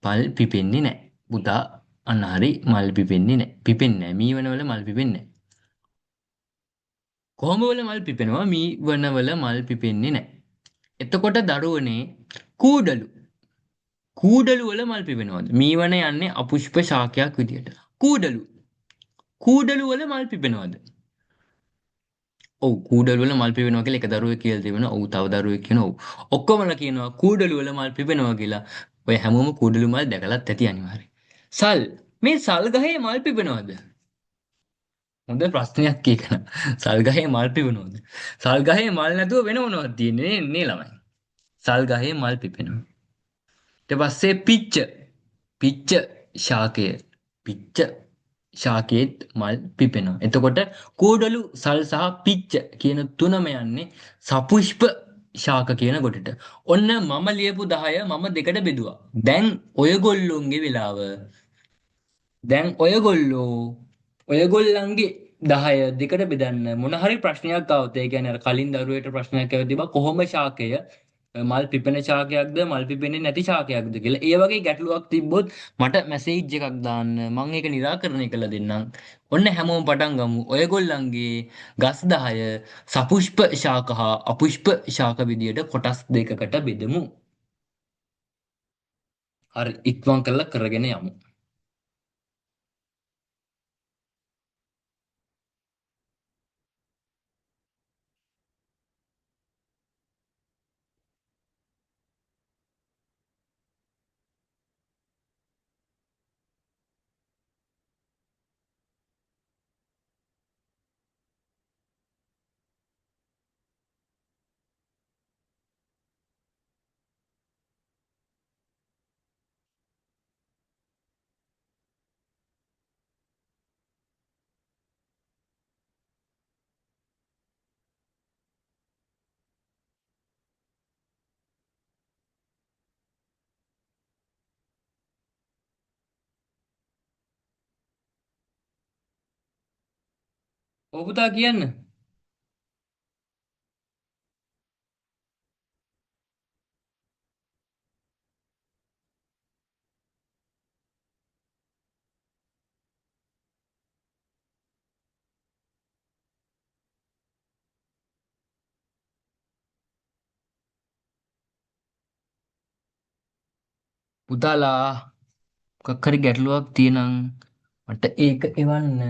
මල් පිපෙන්නේ නෑ. පුතා අනහරි මල් පිපෙන්නේ නෑ. පිපෙන්නේ නෑ. මීවන වල මල් පිපෙන්නේ නෑ. කොහොඹ වල මල් පිපෙනවා මීවන වල මල් පිපෙන්නේ නෑ. එතකොට දරුවනේ කූඩලු කූඩලු වල මල් පිපෙනවද? මීවන යන්නේ අපුෂ්ප ශාකයක් විදියට. කූඩලු කූඩලු වල මල් පිපෙනවද? ඔව් කූඩලු වල මල් පිපෙනවා කියලා එක දරුවෙක් කියලා තිබෙනවා. ඔව් තව දරුවෙක් කියනවා. ඔව් ඔක්කොමලා කියනවා කූඩලු වල මල් පිපෙනවා කියලා. ඔය හැමෝම කූඩලු මල් දැකලත් ඇති අනිවාර්යයෙන්. සල් මේ සල් ගහේ මල් පිපෙනවද? හොඳ ප්‍රශ්නයක් කියකන. සල් ගහේ මල් පිපෙනවද? සල් ගහේ මල් නැතුව වෙන මොනවද තියෙන්නේ නේ ළමයි? සල් ගහේ මල් පිපෙනවා. ඊට පස්සේ පිච්ච පිච්ච ශාකය පිච්ච ශාකයේත් මල් පිපෙනවා. එතකොට කූඩලු සල් සහ පිච්ච කියන තුනම යන්නේ සපුෂ්ප ශාක කියන කොටට. ඔන්න මම ලියපු 10 මම දෙකට බෙදුවා. දැන් ඔයගොල්ලොන්ගේ වෙලාව. දැන් ඔයගොල්ලන්ගේ 10 දෙකට බෙදන්න මොන හරි ප්‍රශ්නයක් આવුත් ඒ කියන්නේ අර කලින් දරුවෙට ප්‍රශ්නයක් ඇවිත් තිබා කොහොම ශාකය මල් පිපෙන ශාකයක්ද මල් පිපෙන්නේ නැති ශාකයක්ද කියලා. ඒ වගේ ගැටලුවක් තිබ්බොත් මට මැසේජ් එකක් දාන්න මම ඒක निराකරණය කළ දෙන්නම්. ඔන්න හැමෝම පටන් ගමු. ඔයගොල්ලන්ගේ ගස් 10 සපුෂ්ප ශාක හා අපුෂ්ප ශාක විදියට කොටස් දෙකකට බෙදමු. හරි ඉක්මන් කරලා කරගෙන යමු. ඔව් පුතා කියන්න. පුතාලා මොකක් හරි ගැටලුවක් තියෙනම් මට ඒක එවන්න.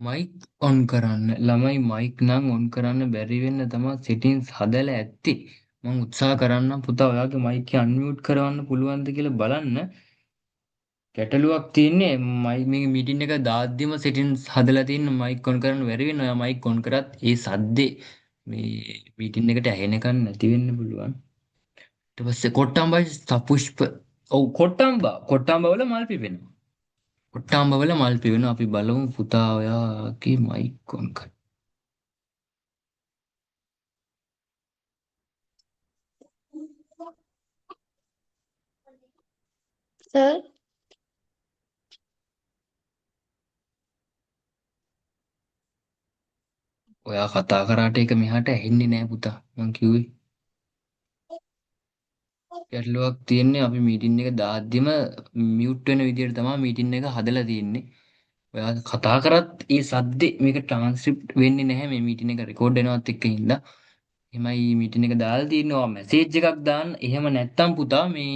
මයික් ඔන් කරන්න ළමයි මයික් නම් ඔන් කරන්න බැරි වෙන්න තමයි සිටින්ස් හදලා ඇත්තේ. මම උත්සාහ කරන්නම් පුතා ඔයාගේ මයික් එක අන්මියුට් කරවන්න පුළුවන්ද කියලා බලන්න. ගැටලුවක් තියෙන්නේ මේ මීටින් එක දාද්දිම සිටින්ස් හදලා තියෙන මයික් ඔන් කරන්න බැරි වෙන. ඔයා මයික් ඔන් කරත් ඒ සද්දේ මේ මීටින් එකට ඇහෙනකන් නැති වෙන්න පුළුවන්. ඊට පස්සේ කොට්ටම්බයි සපුෂ්ප ඔව් කොට්ටම්බා වල මල් පිපෙනවා. කොට්ටම්බා වල මල් පිපෙනවා. අපි බලමු පුතා ඔයාගේ මයික් ඔන් කරලා. Sir, ඔයා කතා කරාට ඒක මෙහාට ඇහෙන්නේ නෑ පුතා. මං කිව්වේ ගැටලුවක් තියෙන්නේ අපි මීටින් එක දාද්දිම මියුට් වෙන විදිහට තමයි මීටින් එක හදලා තියෙන්නේ. ඔයා කතා කරත් ඒ සද්දේ මේක ට්‍රාන්ස්ක්‍රිප්ට් වෙන්නේ නැහැ මේ මීටින් එක රෙකෝඩ් වෙනවත් එක්ක හින්දා. එහමයි මීටින් එක දාලා තියෙනවා මැසේජ් එකක් දාන්න. එහෙම නැත්තම් පුතා මේ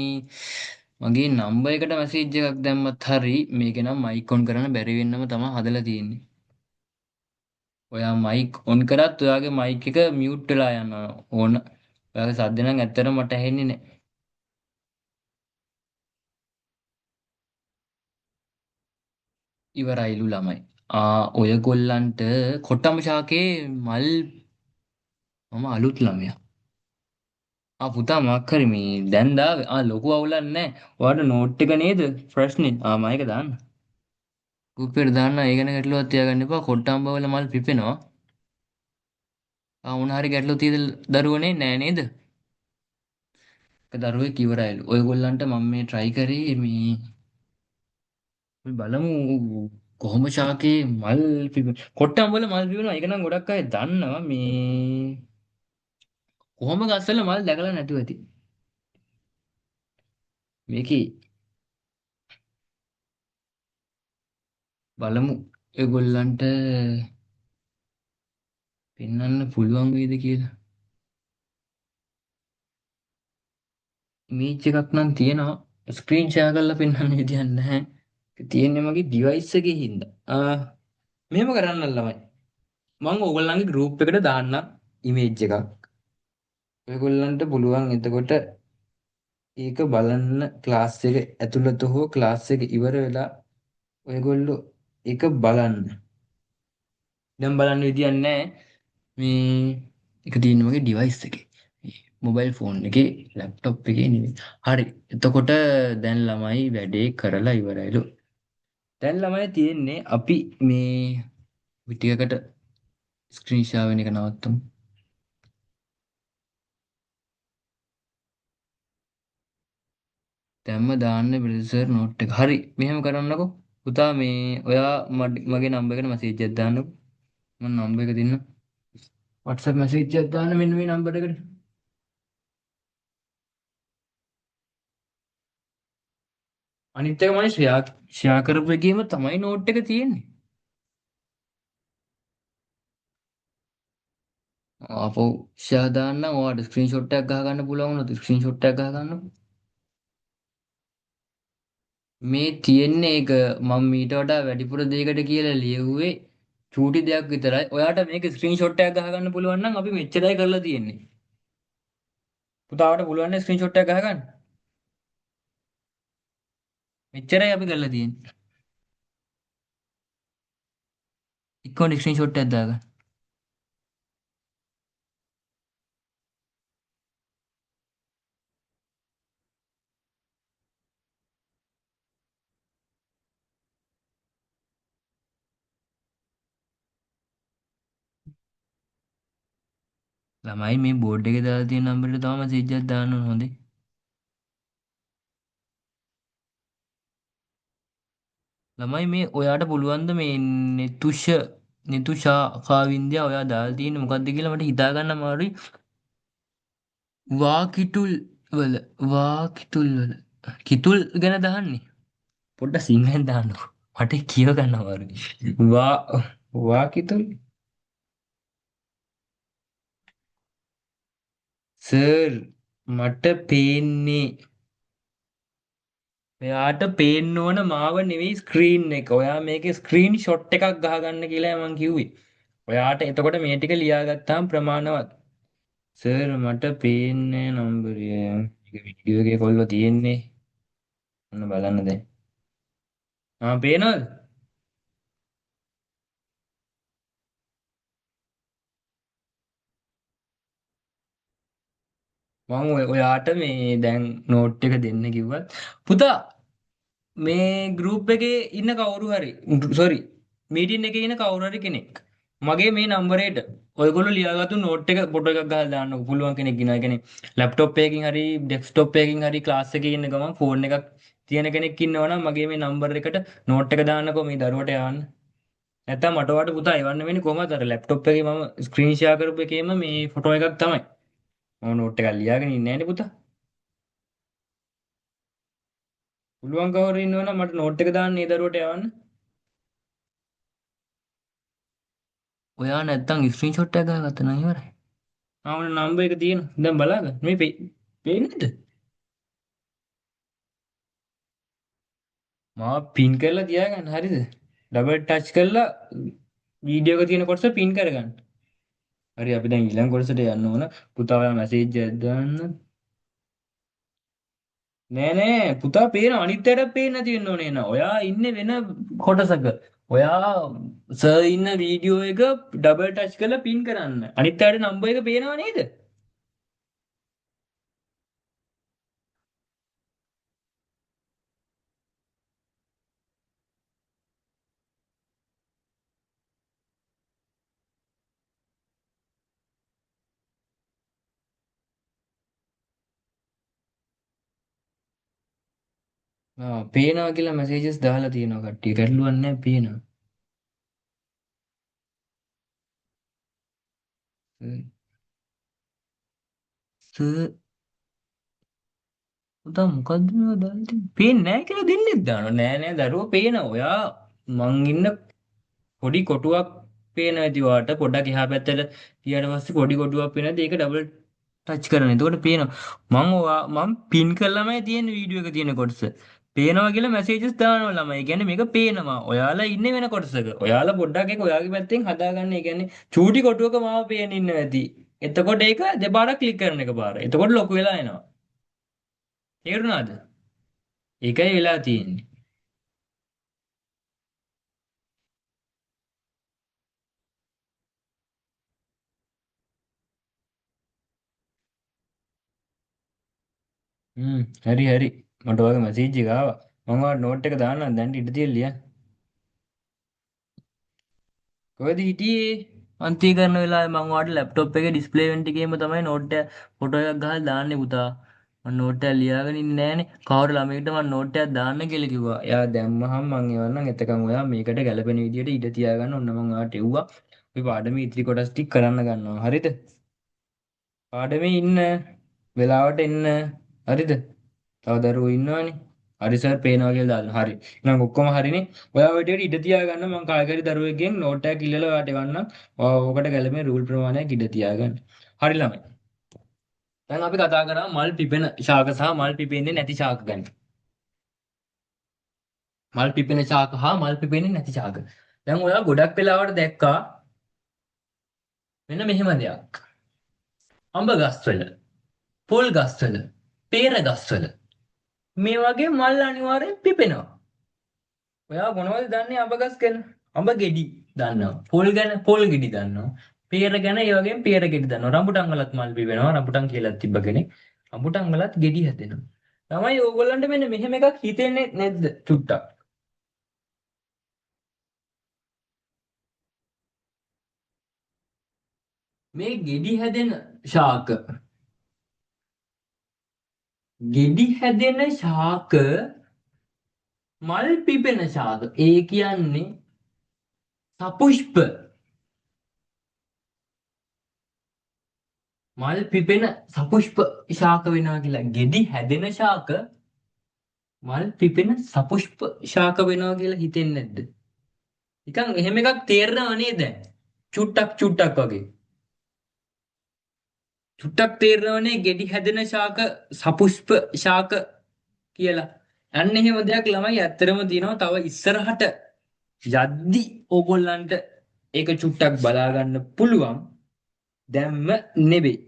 මගේ නම්බර් එකට මැසේජ් එකක් දැම්මත් හරි මේක නම් මයික් ඔන් කරන්න බැරි වෙන්නම තමයි හදලා තියෙන්නේ. ඔයා මයික් ඔන් කරත් ඔයාගේ මයික් එක මියුට් වෙලා යනවා ඕන. ඔයාගේ සද්ද නම් ඇත්තටම මට ඇහෙන්නේ නැහැ. ඉවරයිලු ළමයි. ඔයගොල්ලන්ට කොට්ටම ශාකේ මල් මම අලුත් ළමයා. පුතා මොකක් හරි මේ දැන් දාවේ. ලොකු අවුලක් නැහැ. ඔයාලට නෝට් එක නේද? ප්‍රශ්නේ. මම ඒක දාන්න. කුප්පියට දාන්න. ඒ ගැන ගැටලුවක් තියාගන්න එපා. කොට්ටම්බ වල මල් පිපෙනවා. මොන හරි ගැටලුවක් තියෙද දරුවනේ නෑ නේද? ඒක දරුවෙක් ඉවරයිලු. ඔයගොල්ලන්ට මම මේ try කරේ මේ අපි බලමු කොහොම ශාකේ මල් කොට්ටම් වල මල් පිපෙනවා. ඒක නම් ගොඩක් අය දන්නවා. මේ කොහොම ගස්වල මල් දැකලා නැතුව ඇති. මේකේ බලමු ඒගොල්ලන්ට පෙන්වන්න පුළුවන් වේද කියලා. ඉමේජ් එකක් නම් තියෙනවා. ස්ක්‍රීන් ෂෙයා කරලා පෙන්වන්න විදියක් නැහැ. ඒක තියෙන්නේ මගේ ඩිවයිස් එකේ හින්දා. මෙහෙම කරන්න ළමයි. මම ඕගොල්ලන්ගේ ගෲප් එකට දාන්නම් ඉමේජ් එකක්. ඔයගොල්ලන්ට පුළුවන් එතකොට ඒක බලන්න ක්ලාස් එක ඇතුළත හෝ ක්ලාස් එක ඉවර වෙලා ඔයගොල්ලෝ ඒක බලන්න. දැන් බලන්න විදියක් නැහැ. මේ එක තියෙන්නේ මගේ ඩිවයිස් එකේ. මොබයිල් ෆෝන් එකේ ලැප්ටොප් එකේ නෙවෙයි. හරි. එතකොට දැන් ළමයි වැඩේ කරලා ඉවරයිලු. දැන් ළමයි තියෙන්නේ අපි මේ විටියකට ස්ක්‍රීන් ෂෙයා වෙන එක නවත්තමු. දැම්ම දාන්න බ්‍රෙසර් නෝට් එක. හරි. මෙහෙම කරන්නකෝ. පුතා මේ ඔයා මගේ නම්බර් එකට මැසේජ් එකක් දාන්නකෝ. මම නම්බර් එක දෙන්නම්. WhatsApp මැසේජ් එකක් දාන්න මෙන්න මේ නම්බර එකට. අනිත් එක මම ෂෙයා කරපු එකේම තමයි නෝට් එක තියෙන්නේ. ආපහු ෂෙයා දාන්නම්. ඔයාලට ස්ක්‍රීන්ෂොට් එකක් ගහ ගන්න පුළුවන් වුණොත් ස්ක්‍රීන්ෂොට් එකක් ගහ ගන්නකො. මේ තියෙන්නේ ඒක මම මීට වඩා වැඩිපුර දෙයකට කියලා ලියුවේ චූටි දෙයක් විතරයි. ඔයාට මේක ස්ක්‍රීන්ෂොට් එකක් ගහ ගන්න පුළුවන් නම් අපි මෙච්චරයි කරලා තියෙන්නේ. පුතාවට පුළුවන් නේ ස්ක්‍රීන්ෂොට් එකක් ගහ ගන්න. මෙච්චරයි අපි කරලා තියෙන්නේ. ඉක්කොන් ස්ක්‍රීන්ෂොට් එකක් දාගන්න. ළමයි මේ බෝඩ් එකේ දාලා තියෙන නම්බරේට තමයි මැසේජ් එකක් දාන්න ඕන හොඳේ. ළමයි මේ ඔයාට පුළුවන් ද මේ නෙතුෂා කාවින්ද්‍යා ඔයා දාලා තියෙන්නේ මොකද්ද කියලා මට හිතා ගන්න අමාරුයි. වාකිටුල් වල වාකිටුල් වල කිතුල් ගැන දහන්නේ. පොඩ්ඩක් සිංහලෙන් දාන්නකෝ. මට කියව ගන්න අමාරුයි. වාකිතුල් සර් මට පේන්නේ ඔයාට පේන්න ඕන මාව නෙවෙයි ස්ක්‍රීන් එක. ඔයා මේකේ ස්ක්‍රීන් ෂොට් එකක් ගහගන්න කියලා මං කිව්වේ. ඔයාට එතකොට මේ ටික ලියාගත්තාම ප්‍රමාණවත්. සර් මට පේන්නේ නම්බරය. මේක වීඩියෝ එකේ කොල්ල තියෙන්නේ. ඔන්න බලන්න දැන්. පේනවද? මම ඔයාට මේ දැන් නෝට් එක දෙන්න කිව්වත් පුතා මේ ගෲප් එකේ ඉන්න කවුරු හරි සෝරි මීටින් එකේ ඉන්න කවුරු හරි කෙනෙක් මගේ මේ නම්බරේට ඔයගොල්ලෝ ලියාගත්තු නෝට් එක ෆොටෝ එකක් ගහලා දාන්න පුළුවන් කෙනෙක් ඉන්නවා. ඒ කියන්නේ ලැප්ටොප් එකකින් හරි ඩෙස්ක්ටොප් එකකින් හරි ක්ලාස් එකේ ඉන්න ගමන් ෆෝන් එකක් තියෙන කෙනෙක් ඉන්නවා නම් මගේ මේ නම්බර එකට නෝට් එක දාන්නකෝ මේ දරුවට යවන්න. නැත්තම් මට ඔයාලට පුතා එවන්න වෙන්නේ කොහමද අර ලැප්ටොප් එකේ මම ස්ක්‍රීන් ෂෙයා කරපු එකේම මේ ෆොටෝ එකක් තමයි. මම නෝට් එකක් ලියාගෙන ඉන්නේ නැහනේ පුතා. පුළුවන් කවුරු ඉන්නවනම් මට නෝට් එක දාන්න ඒ දරුවට යවන්න. ඔයා නැත්තම් ස්ක්‍රීන් ෂොට් එකක් ගහගත්තා නම් ඉවරයි. ඔන්න නම්බර් එක තියෙනවා. දැන් බලාගන්න. මේ පේන්නේ නැද්ද? මාව පින් කරලා තියාගන්න හරිද? ඩබල් ටච් කරලා වීඩියෝ එක තියෙන කොටස පින් කරගන්න. හරි අපි දැන් ඊළඟ කොටසට යන්න ඕන. පුතා ඔයා මැසේජ් එකක් දාන්න. නෑ නෑ පුතා පේන අනිත් අයටත් පේන්නේ නැති වෙන්න ඕනේ නෑ. ඔයා ඉන්නේ වෙන කොටසක. ඔයා සර් ඉන්න වීඩියෝ එක ඩබල් ටච් කරලා පින් කරන්න. අනිත් අයට නම්බර් එක පේනව නේද? පේනවා කියලා මැසේජස් දාලා තියෙනවා කට්ටිය. ගැටලුවක් නැහැ පේනවා. සර් පුතා මොකද්ද මේවා දාලා තියෙන්නේ? පේන්නේ නැහැ කියලා දෙන්නෙක් දානවා. නෑ නෑ දරුවෝ පේනවා. ඔයා මං ඉන්න පොඩි කොටුවක් පේනවා ඇති ඔයාට. පොඩ්ඩක් එහා පැත්තට ගියාට පස්සේ පොඩි කොටුවක් පේනවා. ඒක ඩබල් ටච් කරන්න. එතකොට පේනවා. මං පින් කළාමයි තියෙන වීඩියෝ එක තියෙන කොටස. පේනවා කියලා මැසේජස් දානවා ළමයි. ඒ කියන්නේ මේක පේනවා. ඔයාලා ඉන්නේ වෙන කොටසක. ඔයාලා පොඩ්ඩක් ඒක ඔයාගේ පැත්තෙන් හදාගන්න. ඒ කියන්නේ චූටි කොටුවක මාව පේන්න ඉන්නවා ඇති. එතකොට ඒක දෙපාරක් ක්ලික් කරන එක පාර. එතකොට ලොකු වෙලා එනවා. තේරුණාද? ඒකයි වෙලා තියෙන්නේ. හරි හරි. මට ඔයාගේ මැසේජ් එක ආවා. මම ඔයාලට නෝට් එක දාන්නම් දැන් ඉඩ තියලා ලියන්න. කොහෙද හිටියේ? අන්ති කරන වෙලාවේ මම ඔයාලට ලැප්ටොප් එකේ ඩිස්ප්ලේ ඉවෙන්ට් එකේම තමයි නෝට් එක ෆොටෝ එකක් ගහලා දාන්නේ පුතා. මම නෝට් එක ලියාගෙන ඉන්නේ නැහනේ. කවුරු ළමයෙක්ට මම නෝට් එකක් දාන්න කියලා කිව්වා. එයා දැම්මහම මම එවන්නම්. එතකන් ඔයා මේකට ගැළපෙන විදියට ඉඩ තියාගන්න. ඔන්න මම ඔයාලට එව්වා. අපි පාඩමේ ඉතිරි කොටස් ටික කරන්න ගන්නවා. හරිද? පාඩමේ ඉන්න. වෙලාවට එන්න. හරිද? තව දරුවෝ ඉන්නවනේ. හරි සර් පේනවා කියලා දාන්න. හරි. එහෙනම් ඔක්කොම හරිනේ. ඔයා ඔය ටිකට ඉඩ තියාගන්න මම කායිකරි දරුවෙක්ගෙන් නෝට් එකක් ඉල්ලලා ඔයාට එවන්නම්. ඔයා ඕකට ගැළපෙන රූල් ප්‍රමාණයක් ඉඩ තියාගන්න. හරි ළමයි. දැන් අපි කතා කරා මල් පිපෙන ශාක සහ මල් පිපෙන්නේ නැති ශාක ගැන. මල් පිපෙන ශාක හා මල් පිපෙන්නේ නැති ශාක. දැන් ඔයා ගොඩක් වෙලාවට දැක්කා මෙන්න මෙහෙම දෙයක්. අඹ ගස්වල, පොල් ගස්වල, පේර ගස්වල මේ වගේ මල් අනිවාර්යෙන් පිපෙනවා. ඔයා මොනවද දන්නේ අඹ ගස් ගැන? අඹ ගෙඩි දන්නවා. පොල් ගැන පොල් ගෙඩි දන්නවා. පේර ගැන ඒ වගේම පේර ගෙඩි දන්නවා. රඹුටන් වලත් මල් පිපෙනවා. රඹුටන් කියලා තිබ්බ කෙනෙක්. රඹුටන් වලත් ගෙඩි හැදෙනවා. තමයි ඕගොල්ලන්ට මෙන්න මෙහෙම එකක් හිතෙන්නේ නැද්ද චුට්ටක්? මේ ගෙඩි හැදෙන ශාක ගෙඩි හැදෙන ශාක මල් පිපෙන ශාක ඒ කියන්නේ සපුෂ්ප මල් පිපෙන සපුෂ්ප ශාක වෙනවා කියලා. ගෙඩි හැදෙන ශාක මල් පිපෙන සපුෂ්ප ශාක වෙනවා කියලා හිතෙන්නේ නැද්ද? නිකන් එහෙම එකක් තේරෙනව නේද දැන්? චුට්ටක් චුට්ටක් වගේ. චුට්ටක් තේරෙනවනේ ගෙඩි හැදෙන ශාක සපුෂ්ප ශාක කියලා. අන්න එහෙම දෙයක් ළමයි ඇත්තටම තියෙනවා. තව ඉස්සරහට යද්දි ඕගොල්ලන්ට ඒක චුට්ටක් බලා ගන්න පුළුවන්. දැම්ම නෙවෙයි.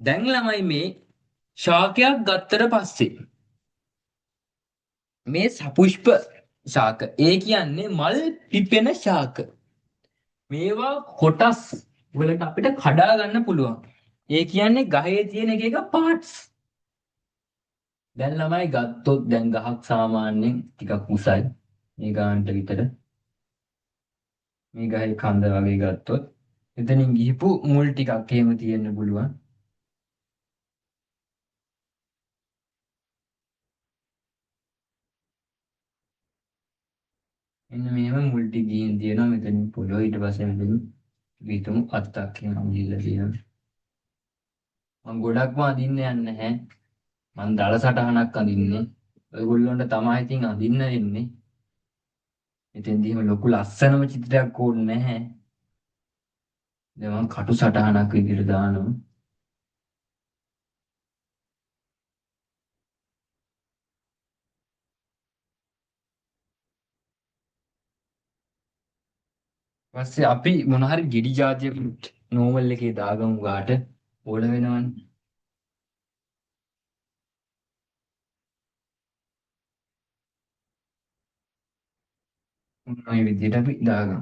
දැන් ළමයි මේ ශාකයක් ගත්තට පස්සේ මේ සපුෂ්ප ශාක ඒ කියන්නේ මල් පිපෙන ශාක. මේවා කොටස් වලට අපිට කඩා ගන්න පුළුවන්. ඒ කියන්නේ ගහේ තියෙන එක එක පාර්ට්ස්. දැන් ළමයි ගත්තොත් දැන් ගහක් සාමාන්‍යයෙන් ටිකක් උසයි. මේ ගානට විතර. මේ ගහේ කන්ද වගේ ගත්තොත් එතනින් ගිහිපු මුල් ටිකක් එහෙම තියෙන්න පුළුවන්. එන්න මෙහෙම මුල් ටික ගිහින් තියෙනවා මෙතනින් පොළොව ඊට පස්සේ මෙතන විතුමු අත්තක් කියනවා ගිහිල්ලා තියෙනවා. මම ගොඩක්ම අඳින්න යන්නේ නැහැ. මම දල සටහනක් අඳින්නේ. ඔයගොල්ලන්ට තමයි ඉතින් අඳින්න වෙන්නේ. එතෙන්දී එහෙම ලොකු ලස්සනම චිත්‍රයක් ඕනේ නැහැ. දැන් මම කටු සටහනක් විදිහට දානවා. ඊපස්සේ අපි මොන හරි ගෙඩි జాතියක් නෝමල් එකේ දාගමු ගාට ඕල වෙනවනේ. මේ විදිහට අපි දාගමු.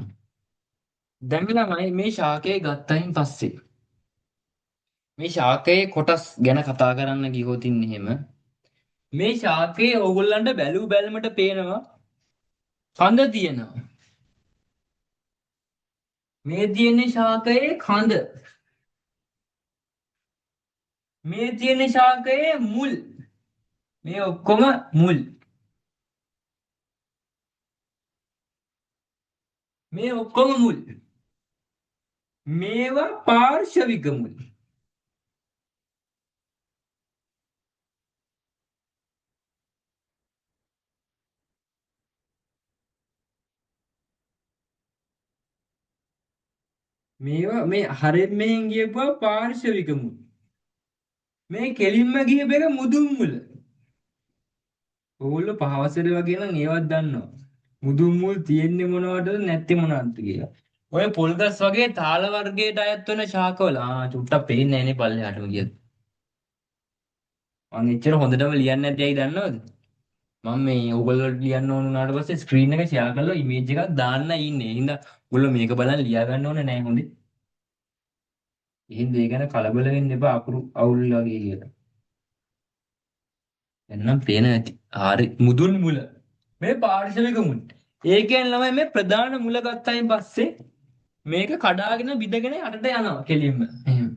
දැන් ළමයි මේ ශාකය ගත්තයින් පස්සේ මේ ශාකයේ කොටස් ගැන කතා කරන්න ගියොත් එහෙම මේ ශාකයේ ඕගොල්ලන්ට බැලූ බැලමට පේනවා කඳ තියෙනවා. මේ තියෙන ශාකයේ කඳ. මේ තියෙන ශාකයේ මුල්. මේ ඔක්කොම මුල්. මේ ඔක්කොම මුල්. මේවා පාර්ශවික මුල්. මේවා මේ හරියට මෙහෙන් ගියපුවා පාර්ශවික මුල්. මේ කෙලින්ම ගියප එක මුදුන් මුල. ඕගොල්ලෝ පහවසට වගේ නම් ඒවත් දන්නවා. මුදුන් මුල් තියෙන්නේ මොනවටද නැත්තේ මොනවද කියලා. ඔය පොල්ගස් වගේ තාල වර්ගයට අයත් වෙන ශාකවල චුට්ටක් පේන්නේ නැහනේ පල්ලෙහාටම ගියත්. මම එච්චර හොඳටම ලියන්නේ නැති ඇයි දන්නවද? මම මේ ඕගොල්ලෝ ලියන්න ඕන උනාට පස්සේ ස්ක්‍රීන් එක ෂෙයා කරලා ඉමේජ් එකක් දාන්න ඉන්නේ. ඒ හින්දා ඔයගොල්ලෝ මේක බලන් ලියා ගන්න ඕනේ නැහැ හොඳේ. ඒ හින්දා ඒ ගැන කලබල වෙන්න එපා අකුරු අවුල් වගේ කියලා. එන්නම් පේන ඇති. හරි මුදුන් මුල. මේ පාර්ශවික මුල්. ඒ කියන්නේ ළමයි මේ ප්‍රධාන මුල ගත්තයින් පස්සේ මේක කඩාගෙන විදගෙන යටට යනවා කෙලින්ම. එහෙම.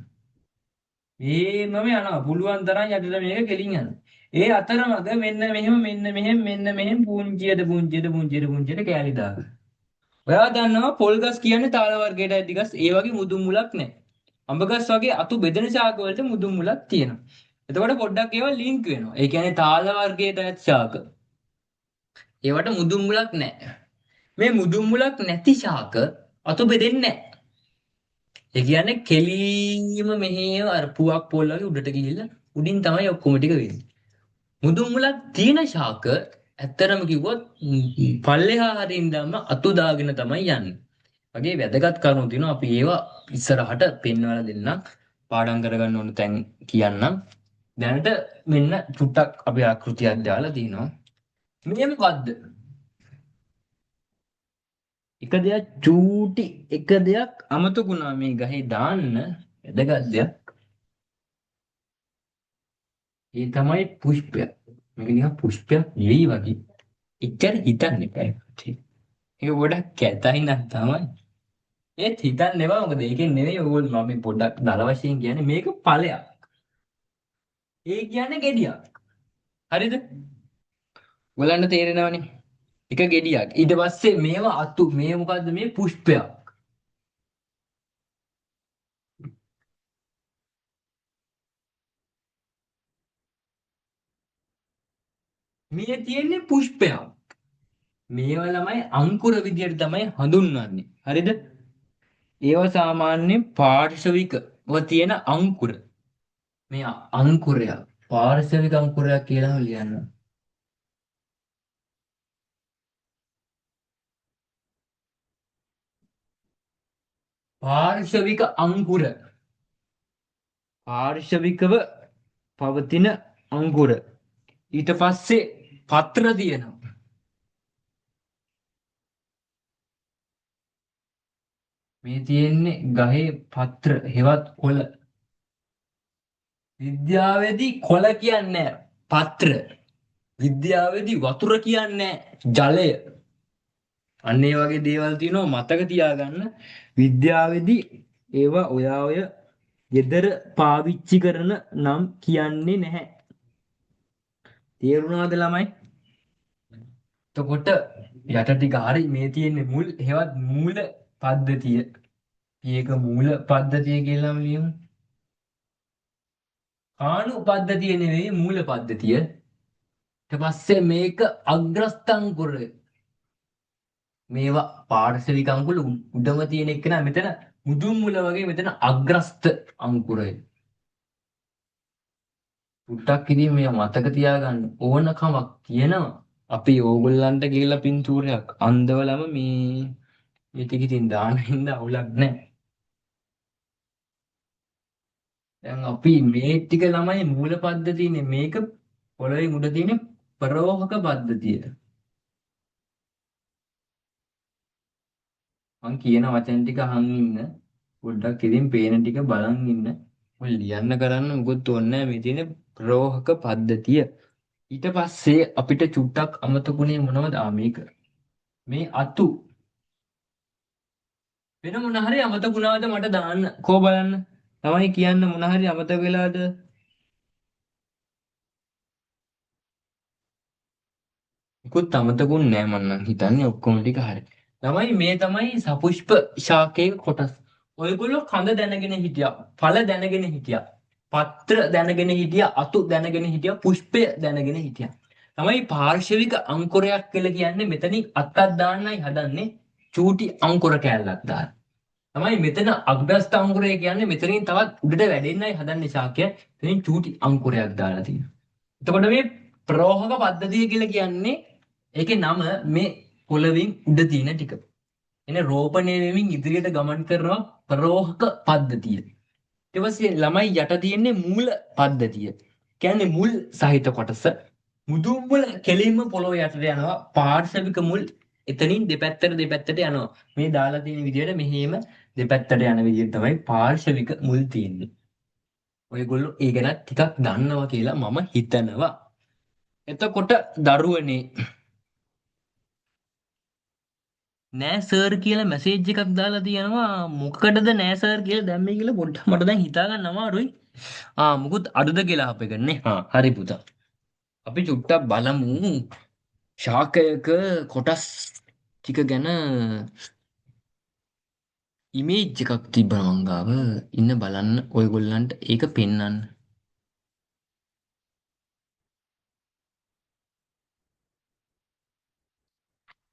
ඒමම යනවා. පුළුවන් තරම් යටට මේක කෙලින් යනවා. ඒ අතරමඟ මෙන්න මෙහෙම මෙන්න මෙහෙම පුංචියට පුංචියට පුංචියට පුංචියට කෑලි දාගන්න. ඔයා දන්නවා පොල් ගස් කියන්නේ තාල වර්ගයට ඇති ගස්. ඒ වගේ මුදුන් මුලක් නැහැ. අඹ ගස් වගේ අතු බෙදෙන ශාක වලට මුදුන් මුලක් තියෙනවා. එතකොට පොඩ්ඩක් ඒවා ලින්ක් වෙනවා. ඒ කියන්නේ තාල වර්ගයට ඇති ශාක. ඒවට මුදුන් මුලක් නැහැ. මේ මුදුන් මුලක් නැති ශාක අතු බෙදෙන්නේ නැහැ. ඒ කියන්නේ කෙලීම මෙහෙම අර පුවක් පොල් වගේ උඩට ගිහිල්ලා උඩින් තමයි ඔක්කොම ටික වෙන්නේ. මුදුන් මුලක් තියෙන ශාක ඇත්තරම කිව්වොත් පල්ලෙහා හරින් දැම්ම අතු දාගෙන තමයි යන්නේ. වගේ වැදගත් කරුණු තියෙනවා. අපි ඒවා ඉස්සරහට පෙන්වලා දෙන්නම්. පාඩම් කරගන්න ඕන තැන් කියන්නම්. දැනට මෙන්න චුට්ටක් අපි ආකෘතියක් දාලා තිනවා. මේ මොකද්ද? එක දෙයක් චූටි එක දෙයක් අමතකුණා මේ ගහේ දාන්න වැදගත් දෙයක්. ඒ තමයි පුෂ්පය. මේක නිකන් පුෂ්පයක් නෙවෙයි වගේ. එච්චර හිතන්න එපා. ඒක ගොඩක් කැතයි නම් තමයි. ඒත් හිතන්න එපා. මොකද ඒකෙන් නෙවෙයි ඕගොල්ලෝ මම පොඩ්ඩක් දල වශයෙන් කියන්නේ මේක ඵලයක්. ඒ කියන්නේ ගෙඩියක්. හරිද? ඔයගලන්ට තේරෙනවනේ. එක ගෙඩියක්. ඊට පස්සේ මේවා අතු මේ මොකද්ද මේ පුෂ්පයක්. මේ තියෙන්නේ පුෂ්පයක්. මේවා ළමයි අංකුර විදියට තමයි හඳුන්වන්නේ. හරිද? ඒවා සාමාන්‍යයෙන් පාර්ශවිකව තියෙන අංකුර. මේ අංකුරය පාර්ශවික අංකුරයක් කියලා ලියන්න. පාර්ශවික අංකුර. පාර්ශවිකව පවතින අංකුර. ඊට පස්සේ පත්‍ර තියෙනවා. මේ තියෙන්නේ ගහේ පත්‍ර හෙවත් කොළ. විද්‍යාවේදී කොළ කියන්නේ පත්‍ර. විද්‍යාවේදී වතුර කියන්නේ ජලය. අන්න ඒ වගේ දේවල් තියෙනවා මතක තියාගන්න. විද්‍යාවේදී ඒවා ඔය ගෙදර පාවිච්චි කරන නම් කියන්නේ නැහැ. තේරුණාද ළමයි? එතකොට යට ටික හරි මේ තියෙන්නේ මුල් හෙවත් මූල පද්ධතිය. මේක මූල පද්ධතිය කියලා ලියමු. ආණු පද්ධතිය නෙවෙයි මූල පද්ධතිය. ඊට පස්සේ මේක අග්‍රස්ත අංකුරය. මේවා පාර්ශවික අංකුල උඩම තියෙන එක නෑ මෙතන මුදුන් මුල වගේ මෙතන අග්‍රස්ත අංකුරය. පුට්ටක් ඉතින් මේ මතක තියාගන්න ඕන කමක් තියෙනවා. අපි ඕගොල්ලන්ට කියලා පින්තූරයක් අන්දවලම මේ ටික ඉතින් දාන හින්දා අවුලක් නැහැ. දැන් අපි මේ ටික ළමයි මූල පද්ධතියනේ මේක පොළවේ මුඩ තියෙන ප්‍රරෝහක පද්ධතිය. මං කියන වචන ටික අහන් ඉන්න. පොඩ්ඩක් ඉතින් පේන ටික බලන් ඉන්න. ඔය ලියන්න කරන්න මොකොත් ඕනේ නැහැ මේ තියෙන ප්‍රරෝහක පද්ධතිය. ඊට පස්සේ අපිට චුට්ටක් අමතකුනේ මොනවද? මේක. මේ අතු වෙන මොන හරි අමතකුණාද මට දාන්න. කෝ බලන්න. තමයි කියන්න මොන හරි අමතක වෙලාද? මොකුත් අමතකුන් නෑ මම නම් හිතන්නේ ඔක්කොම ටික හරි. ළමයි මේ තමයි සපුෂ්ප ශාකයේ කොටස්. ඔයගොල්ලෝ කඳ දැනගෙන හිටියා, ඵල දැනගෙන හිටියා, පත්‍ර දැනගෙන හිටියා, අතු දැනගෙන හිටියා, පුෂ්පය දැනගෙන හිටියා. තමයි පාර්ශවික අංකුරයක් කියලා කියන්නේ මෙතනින් අත්තක් දාන්නයි හදන්නේ චූටි අංකුර කෑල්ලක් දාන්න. තමයි මෙතන අග්‍රස්ත අංකුරය කියන්නේ මෙතනින් තවත් උඩට වැඩෙන්නයි හදන්නේ ශාකය. එතනින් චූටි අංකුරයක් දාලා තියෙනවා. එතකොට මේ ප්‍රෝහක පද්ධතිය කියලා කියන්නේ ඒකේ නම මේ පොළවෙන් උඩ තියෙන ටික. එනේ රෝපණය වෙමින් ඉදිරියට ගමන් කරනවා ප්‍රෝහක පද්ධතිය. ඊට පස්සේ ළමයි යට තියෙන්නේ මූල පද්ධතිය. කියන්නේ මුල් සහිත කොටස. මුදුන් මුල කෙලින්ම පොළොව යටට යනවා. පාර්ශවික මුල් එතනින් දෙපැත්තට යනවා. මේ දාලා තියෙන විදිහට මෙහෙම දෙපැත්තට යන විදිහට තමයි පාර්ශවික මුල් තියෙන්නේ. ඔයගොල්ලෝ ඒ ගැන ටිකක් දන්නවා කියලා මම හිතනවා. එතකොට දරුවනේ නෑ සර් කියලා මැසේජ් එකක් දාලා තියෙනවා. මොකකටද නෑ සර් කියලා දැම්මේ කියලා පොඩ්ඩක් මට දැන් හිතා ගන්න අමාරුයි. මොකුත් අඩුද කියලා අපෙකන්නේ. හරි පුතා. අපි චුට්ටක් බලමු ශාකයක කොටස් ටික ගැන ඉමේජ් එකක් තිබ්බා මං ගාව. ඉන්න බලන්න ඔයගොල්ලන්ට ඒක පෙන්වන්න.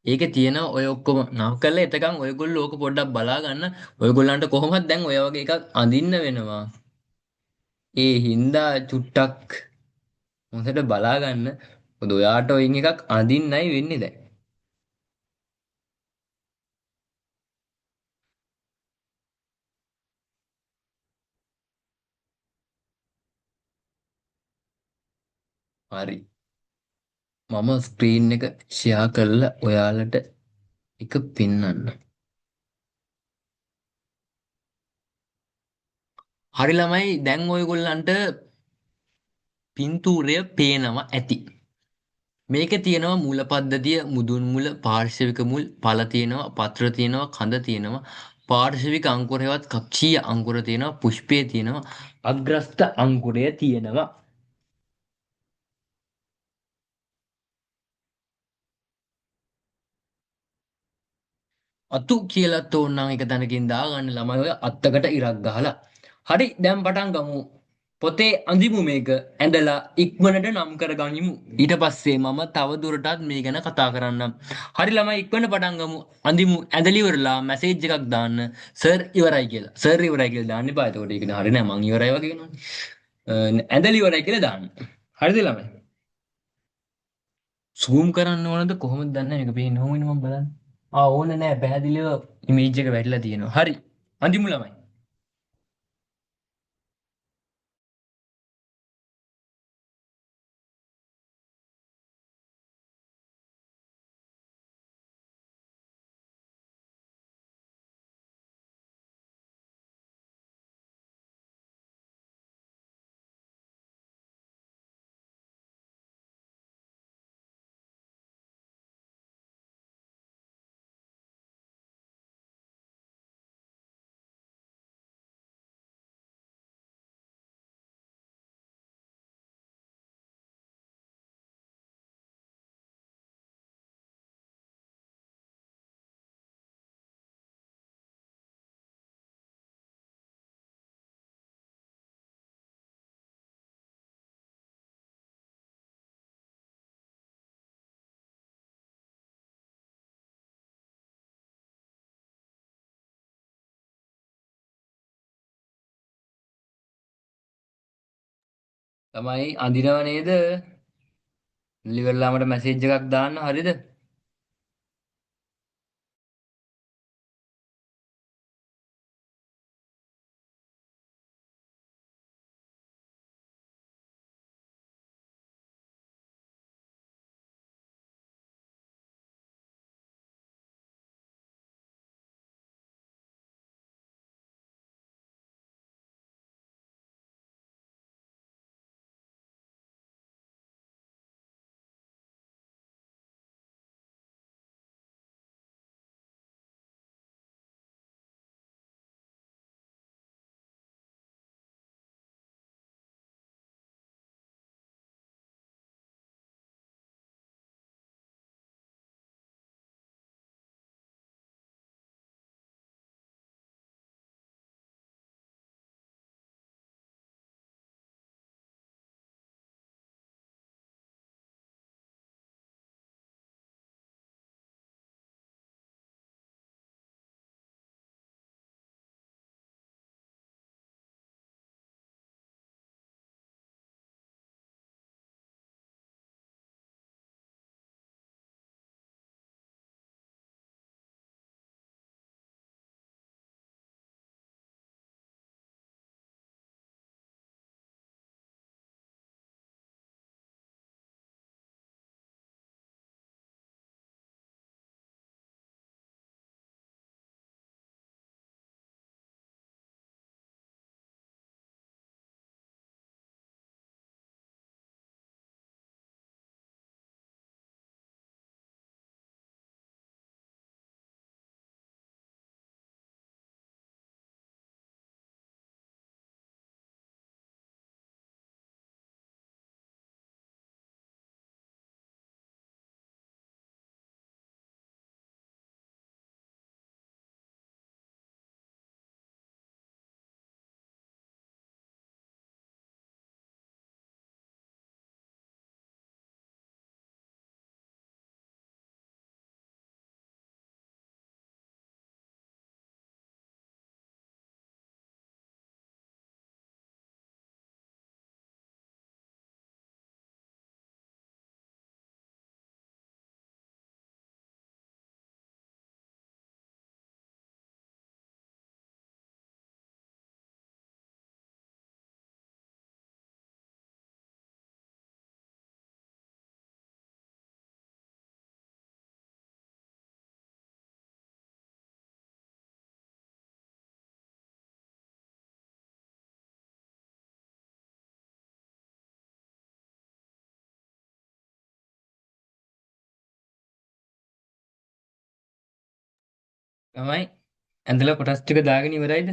ඒකේ තියෙන ඔය ඔක්කොම නම් කරලා එතකන් ඔයගොල්ලෝ ඕක පොඩ්ඩක් බලා ගන්න. ඔයගොල්ලන්ට කොහොමද දැන් ඔය වගේ එකක් අඳින්න වෙනවා. ඒ හින්දා චුට්ටක් හොඳට බලා ගන්න. මොකද ඔයාට ඔයින් එකක් අඳින්නයි වෙන්නේ දැන්. හරි. මම ස්ක්‍රීන් එක ෂෙයා කරලා ඔයාලට එක පෙන්වන්න. හරි ළමයි දැන් ඔයගොල්ලන්ට පින්තූරය පේනවා ඇති. මේකේ තියෙනවා මූල පද්ධතිය, මුදුන් මුල, පාර්ශවික මුල්, ඵල තියෙනවා, පත්‍ර තියෙනවා, කඳ තියෙනවා, පාර්ශවික අංකුර හේවත් කක්ෂීය අංකුර තියෙනවා, පුෂ්පය තියෙනවා, අග්‍රස්ත අංකුරය තියෙනවා. අතු කියලා තෝරනම් එක තැනකින් දාගන්න ළමයි ඔය අත්තකට ඉරක් ගහලා. හරි දැන් පටන් ගමු. පොතේ අඳිමු මේක ඇඳලා ඉක්මනට නම් කරගනිමු. ඊට පස්සේ මම තව දුරටත් මේ ගැන කතා කරන්නම්. හරි ළමයි ඉක්මනට පටන් ගමු. අඳිමු ඇඳලි ඉවරලා මැසේජ් එකක් දාන්න. සර් ඉවරයි කියලා. සර් ඉවරයි කියලා දාන්න එපා. එතකොට ඒක හරි නෑ මං ඉවරයි වගේ කියනවනේ. ඇඳලි ඉවරයි කියලා දාන්න. හරිද ළමයි? සූම් කරන්න ඕනද කොහොමද දන්නේ මේක පේන්නේ කොහොමද මම බලන්න. ඕන නෑ පැහැදිලිව ඉමේජ් එක වැටිලා තියෙනවා. හරි. අඳිමු ළමයි. ළමයි අඳිනව නේද? ඉවරලා මට මැසේජ් එකක් දාන්න හරිද? ළමයි ඇඳලා කොටස් ටික දාගෙන ඉවරයිද?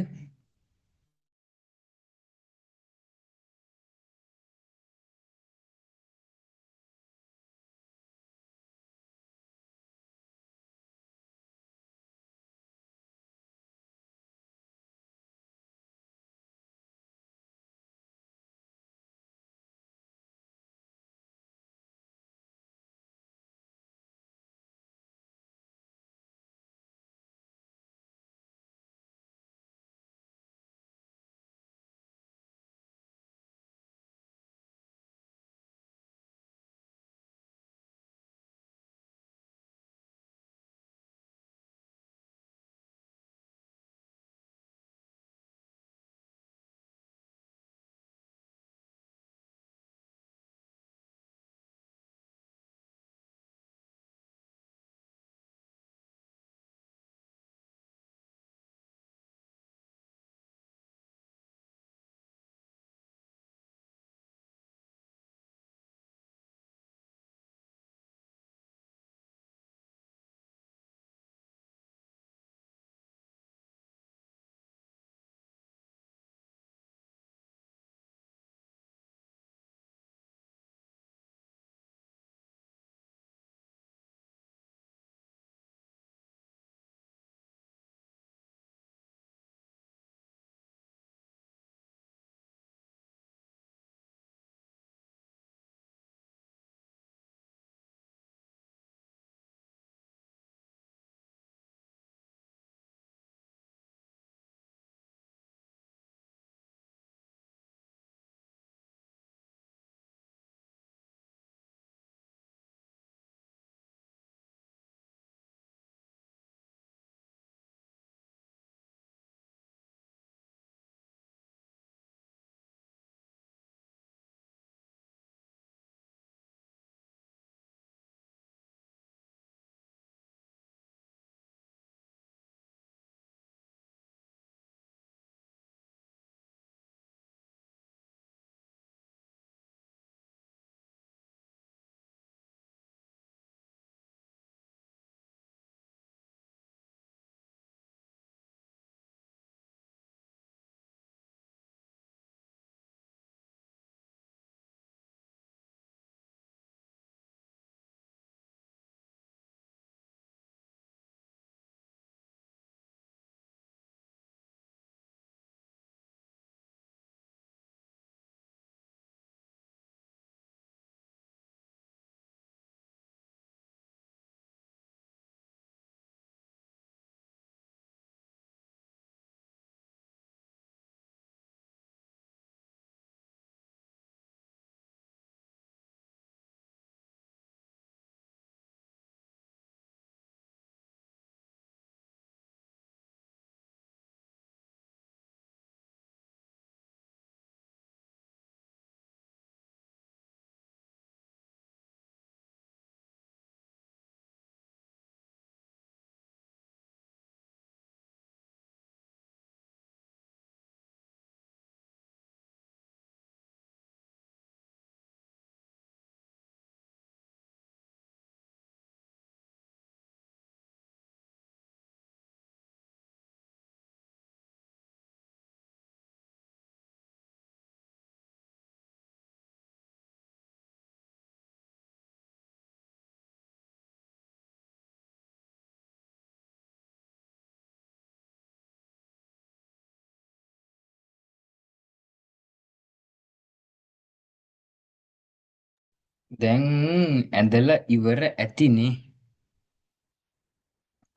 දැන් ඇඳලා ඉවර ඇතිනේ.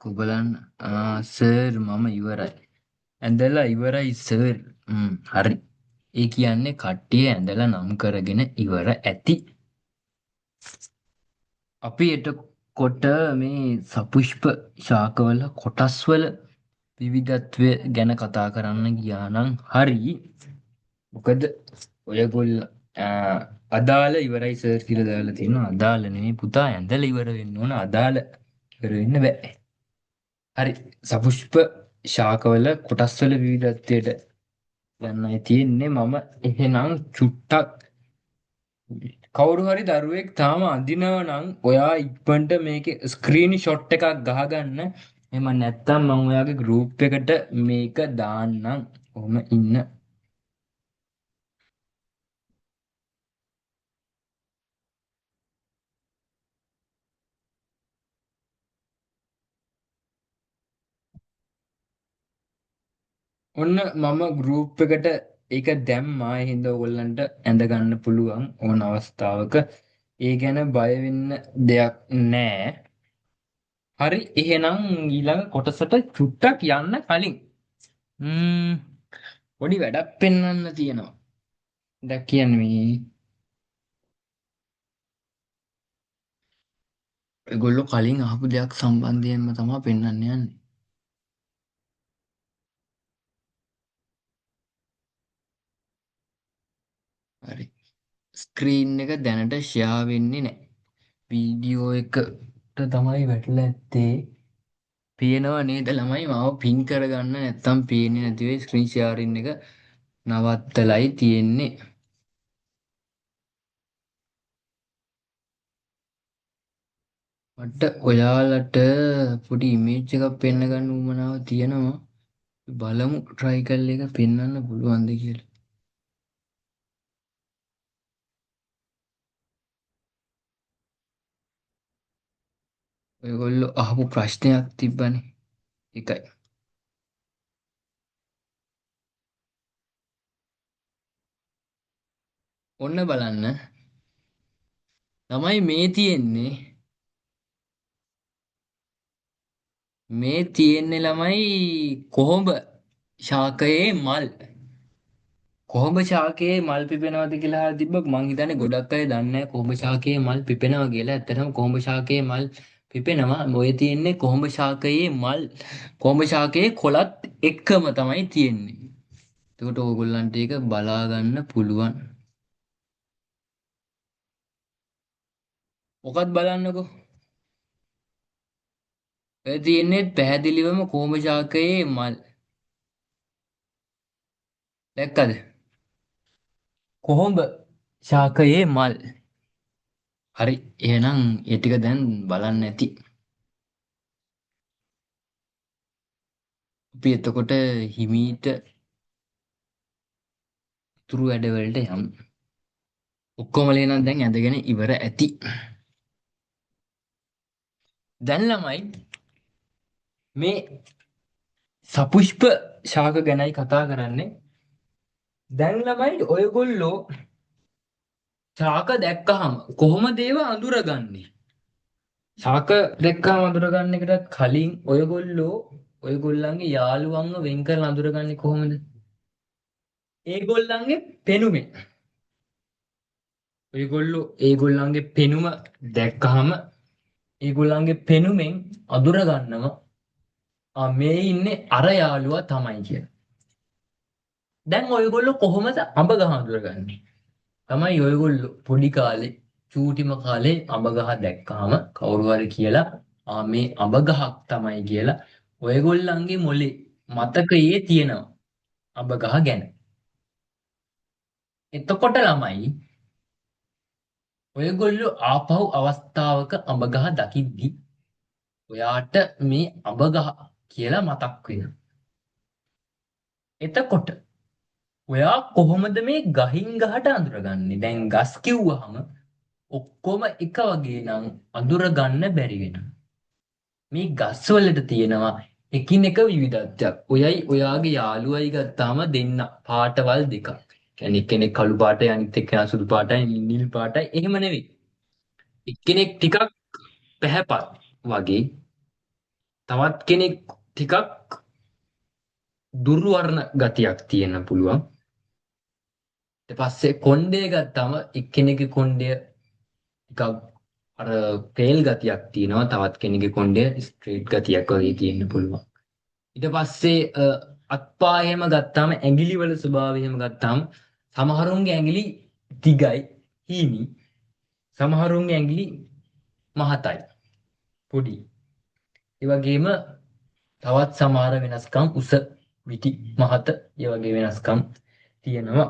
කොබලන් සර් මම ඉවරයි. ඇඳලා ඉවරයි සර්. හරි. ඒ කියන්නේ කට්ටිය ඇඳලා නම් කරගෙන ඉවර ඇති. අපි එතකොට මේ සපුෂ්ප ශාකවල කොටස්වල විවිධත්වය ගැන කතා කරන්න ගියා නම් හරි. මොකද ඔයගොල්ල අදාළ ඉවරයි සර් කියලා දාලා තියෙනවා. අදාළ නෙමෙයි පුතා ඇඳලා ඉවර වෙන්න ඕන. අදාළ ඉවර වෙන්න බෑ. හරි. සපුෂ්ප ශාකවල කොටස්වල විවිධත්වයට යන්නයි තියෙන්නේ. මම එහෙනම් චුට්ටක් කවුරු හරි දරුවෙක් තාම අඳිනව නම් ඔයා ඉක්මනට මේකේ ස්ක්‍රීන් ෂොට් එකක් ගහගන්න. එහෙම නැත්නම් මම ඔයාගේ ගෲප් එකට මේක දාන්නම්. ඔහම ඉන්න. ඔන්න මම ගෲප් එකට ඒක දැම්මා. ඒ හින්දා ඔයගොල්ලන්ට ඇඳ ගන්න පුළුවන් ඕන අවස්ථාවක. ඒ ගැන බය වෙන්න දෙයක් නැහැ. හරි එහෙනම් ඊළඟ කොටසට චුට්ටක් යන්න කලින් පොඩි වැඩක් පෙන්වන්න තියෙනවා. දැන් කියන්නේ මේ ඒගොල්ලෝ කලින් අහපු දෙයක් සම්බන්ධයෙන්ම තමයි පෙන්වන්න යන්නේ. හරි. ස්ක්‍රීන් එක දැනට ෂෙයා වෙන්නේ නැහැ. වීඩියෝ එකට තමයි වැටලා ඇත්තේ. පේනව නේද ළමයි මාව පින් කරගන්න නැත්තම් පේන්නේ නැති වෙයි ස්ක්‍රීන් ෂෙයාරින් එක නවත්තලයි තියෙන්නේ. මට ඔයාලට පොඩි ඉමේජ් එකක් පෙන්න ගන්න උවමනාව තියෙනවා. බලමු try කරලා එක පෙන්වන්න පුළුවන්ද කියලා. ඔයගොල්ලෝ අහපු ප්‍රශ්නයක් තිබ්බනේ. ඒකයි. ඔන්න බලන්න. ළමයි මේ තියෙන්නේ ළමයි කොහොඹ ශාකයේ මල්. කොහොඹ ශාකයේ මල් පිපෙනවද කියලා අහලා තිබ්බ මං හිතන්නේ ගොඩක් අය දන්නේ නැහැ කොහොඹ ශාකයේ මල් පිපෙනවා කියලා. ඇත්තටම කොහොඹ ශාකයේ මල් පිපෙනවා. ඔය තියෙන්නේ කොහොඹ ශාකයේ මල්. කොහොඹ ශාකයේ කොළත් එක්කම තමයි තියෙන්නේ. එතකොට ඕගොල්ලන්ට ඒක බලා ගන්න පුළුවන්. මොකක්ද බලන්නකෝ. ඔය තියෙන්නේ පැහැදිලිවම කොහොඹ ශාකයේ මල්. දැක්කද? කොහොඹ ශාකයේ මල්. හරි. එහෙනම් ඒ ටික දැන් බලන්න ඇති. අපි එතකොට හිමීට තුරු වැඩවලට යමු. ඔක්කොමලා නම් දැන් ඇඳගෙන ඉවර ඇති. දැන් ළමයි මේ සපුෂ්ප ශාක ගැනයි කතා කරන්නේ. දැන් ළමයි ඔයගොල්ලෝ ශාක දැක්කහම කොහොමද ඒව අඳුරගන්නේ? ශාක දැක්කහම අඳුරගන්න එකට කලින් ඔයගොල්ලෝ ඔයගොල්ලන්ගේ යාළුවන්ව වෙන් කරලා අඳුරගන්නේ කොහොමද? ඒගොල්ලන්ගේ පෙනුමෙන්. ඔයගොල්ලෝ ඒගොල්ලන්ගේ පෙනුම දැක්කහම ඒගොල්ලන්ගේ පෙනුමෙන් අඳුරගන්නවා මේ ඉන්නේ අර යාළුවා තමයි කියලා. දැන් ඔයගොල්ලෝ කොහොමද අඹ ගහ අඳුරගන්නේ? තමයි ඔයගොල්ලෝ පොඩි කාලේ චූටිම කාලේ අඹ ගහ දැක්කාම කවුරු හරි කියලා මේ අඹ ගහක් තමයි කියලා ඔයගොල්ලන්ගේ මොලේ මතකයේ තියෙනවා අඹ ගහ ගැන. එතකොට ළමයි ඔයගොල්ලෝ ආපහු අවස්ථාවක අඹ ගහ දකිද්දි ඔයාට මේ අඹ ගහ කියලා මතක් වෙනවා. එතකොට ඔයා කොහොමද මේ ගහින් ගහට අඳුරගන්නේ? දැන් ගස් කිව්වහම ඔක්කොම එක වගේ නම් අඳුරගන්න බැරි වෙනවා. මේ ගස් වලට තියෙනවා එකිනෙක විවිධත්වයක්. ඔයයි ඔයාගේ යාළුවයි ගත්තාම දෙන්න පාටවල් දෙකක්. කියන්නේ කෙනෙක් කළු පාටයි අනිත් එක්කෙනා සුදු පාටයි නිල් පාටයි එහෙම නෙවෙයි. එක්කෙනෙක් ටිකක් පැහැපත් වගේ, තවත් කෙනෙක් ටිකක් දුර්වර්ණ ගතියක් තියෙන්න පුළුවන්. ඊට පස්සේ කොණ්ඩේ ගත්තම එක්කෙනෙකුගේ කොණ්ඩය ටිකක් අර පේල් ගතියක් තියෙනවා. තවත් කෙනෙකුගේ කොණ්ඩය ස්ට්‍රේට් ගතියක් වගේ තියෙන්න පුළුවන්. ඊට පස්සේ අත්පා එහෙම ගත්තාම ඇඟිලි වල ස්වභාවය එහෙම ගත්තාම සමහරුන්ගේ ඇඟිලි දිගයි, හීනි. සමහරුන්ගේ ඇඟිලි මහතයි, පොඩි. ඒ වගේම තවත් සමහර වෙනස්කම් උස, විටි, මහත, ඒ වගේ වෙනස්කම් තියෙනවා.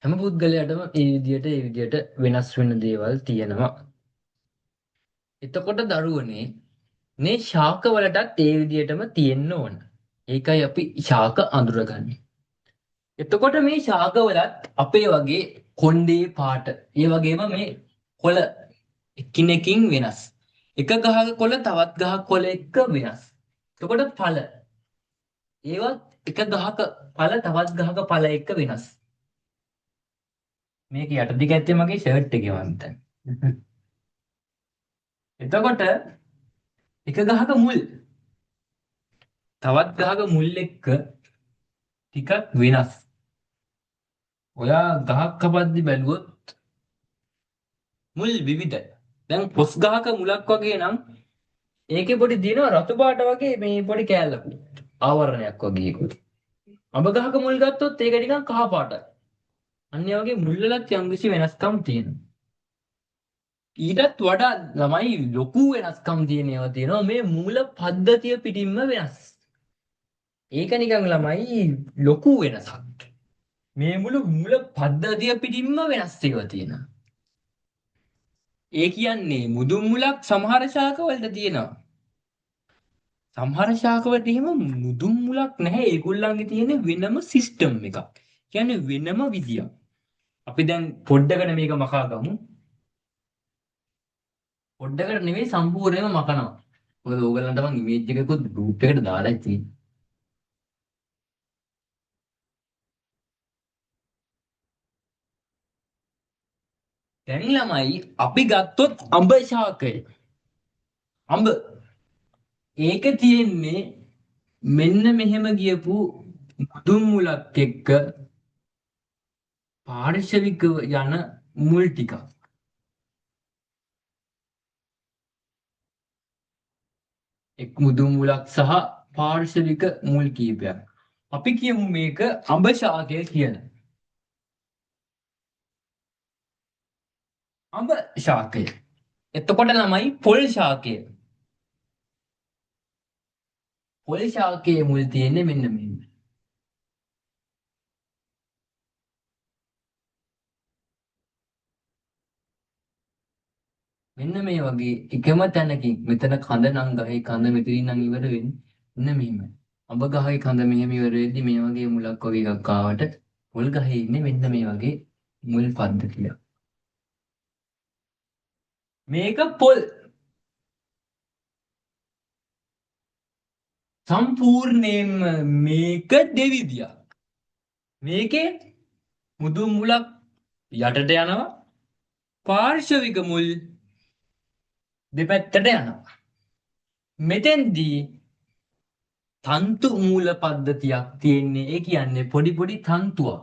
හැම පුද්ගලයාටම ඒ විදිහට වෙනස් වෙන දේවල් තියෙනවා. එතකොට දරුවනේ මේ ශාක වලටත් ඒ විදිහටම තියෙන්න ඕන. ඒකයි අපි ශාක අඳුරගන්නේ. එතකොට මේ ශාක වලත් අපේ වගේ කොණ්ඩේ පාට, ඒ වගේම මේ කොළ එකිනෙකින් වෙනස්. එක ගහක කොළ තවත් ගහක කොළ එක්ක වෙනස්. එතකොට ඵල ඒවත් එක ගහක ඵල තවත් ගහක ඵල එක්ක වෙනස්. මේක යට දිග ඇත්තේ මගේ ෂර්ට් එකේ වන්ත. එතකොට එක ගහක මුල් තවත් ගහක මුල් එක්ක ටිකක් වෙනස්. ඔයා ගහක් කපද්දි බැලුවොත් මුල් විවිධයි. දැන් පොස් ගහක මුලක් වගේ නම් ඒකේ පොඩි දිනවා රතු පාට වගේ මේ පොඩි කෑල්ලක් ආවරණයක් වගේ ඒකුත්. අඹ ගහක මුල් ගත්තොත් ඒක නිකන් කහ පාටයි. අන්න ඒ වගේ මුල් වලත් යම්කිසි වෙනස්කම් තියෙනවා. ඊටත් වඩා ළමයි ලොකු වෙනස්කම් තියෙන ඒවා තියෙනවා මේ මූල පද්ධතිය පිටින්ම වෙනස්. ඒක නිකන් ළමයි ලොකු වෙනසක්. මේ මුළු මූල පද්ධතිය පිටින්ම වෙනස් ඒවා තියෙනවා. ඒ කියන්නේ මුදුන් මුලක් සමහර ශාකවලට තියෙනවා. සමහර ශාකවලට එහෙම මුදුන් මුලක් නැහැ. ඒගොල්ලන්ගේ තියෙන වෙනම සිස්ටම් එකක්. කියන්නේ වෙනම විදියක්. අපි දැන් පොඩ්ඩකට මේක මකා ගමු. පොඩ්ඩකට නෙවෙයි සම්පූර්ණයෙන්ම මකනවා. මොකද ඕගලන්ට මම ඉමේජ් එකකුත් ගෲප් එකට දාලා තියෙනවා. දැන් ළමයි අපි ගත්තොත් අඹ ශාකය. අඹ ඒක තියෙන්නේ මෙන්න මෙහෙම ගියපු මුදුන් මුලක් එක්ක පාර්ශවික යන මුල් ටිකක්. එක් මුදුන් මුලක් සහ පාර්ශවික මුල් කීපයක්. අපි කියමු මේක අඹ ශාකය කියලා. අඹ ශාකය. එතකොට ළමයි පොල් ශාකය. පොල් ශාකයේ මුල් තියෙන්නේ මෙන්න මෙහෙම. මෙන්න මේ වගේ එකම තැනකින් මෙතන කඳ නම් ගහේ කඳ මෙතනින් නම් ඉවර වෙන්නේ. මෙන්න මෙහෙමයි. අඹ ගහේ කඳ මෙහෙම ඉවර වෙද්දි මේ වගේ මුලක් වගේ එකක් ආවට පොල් ගහේ ඉන්නේ මෙන්න මේ වගේ මුල් පද්ධතියක්. මේක පොල් සම්පූර්ණයෙන්ම මේක දෙවිදියක්. මේකේ මුදුන් මුලක් යටට යනවා පාර්ශවික මුල් දෙපැත්තට යනවා. මෙතෙන්දී තන්තු මූල පද්ධතියක් තියෙන්නේ. ඒ කියන්නේ පොඩි පොඩි තන්තුවක්.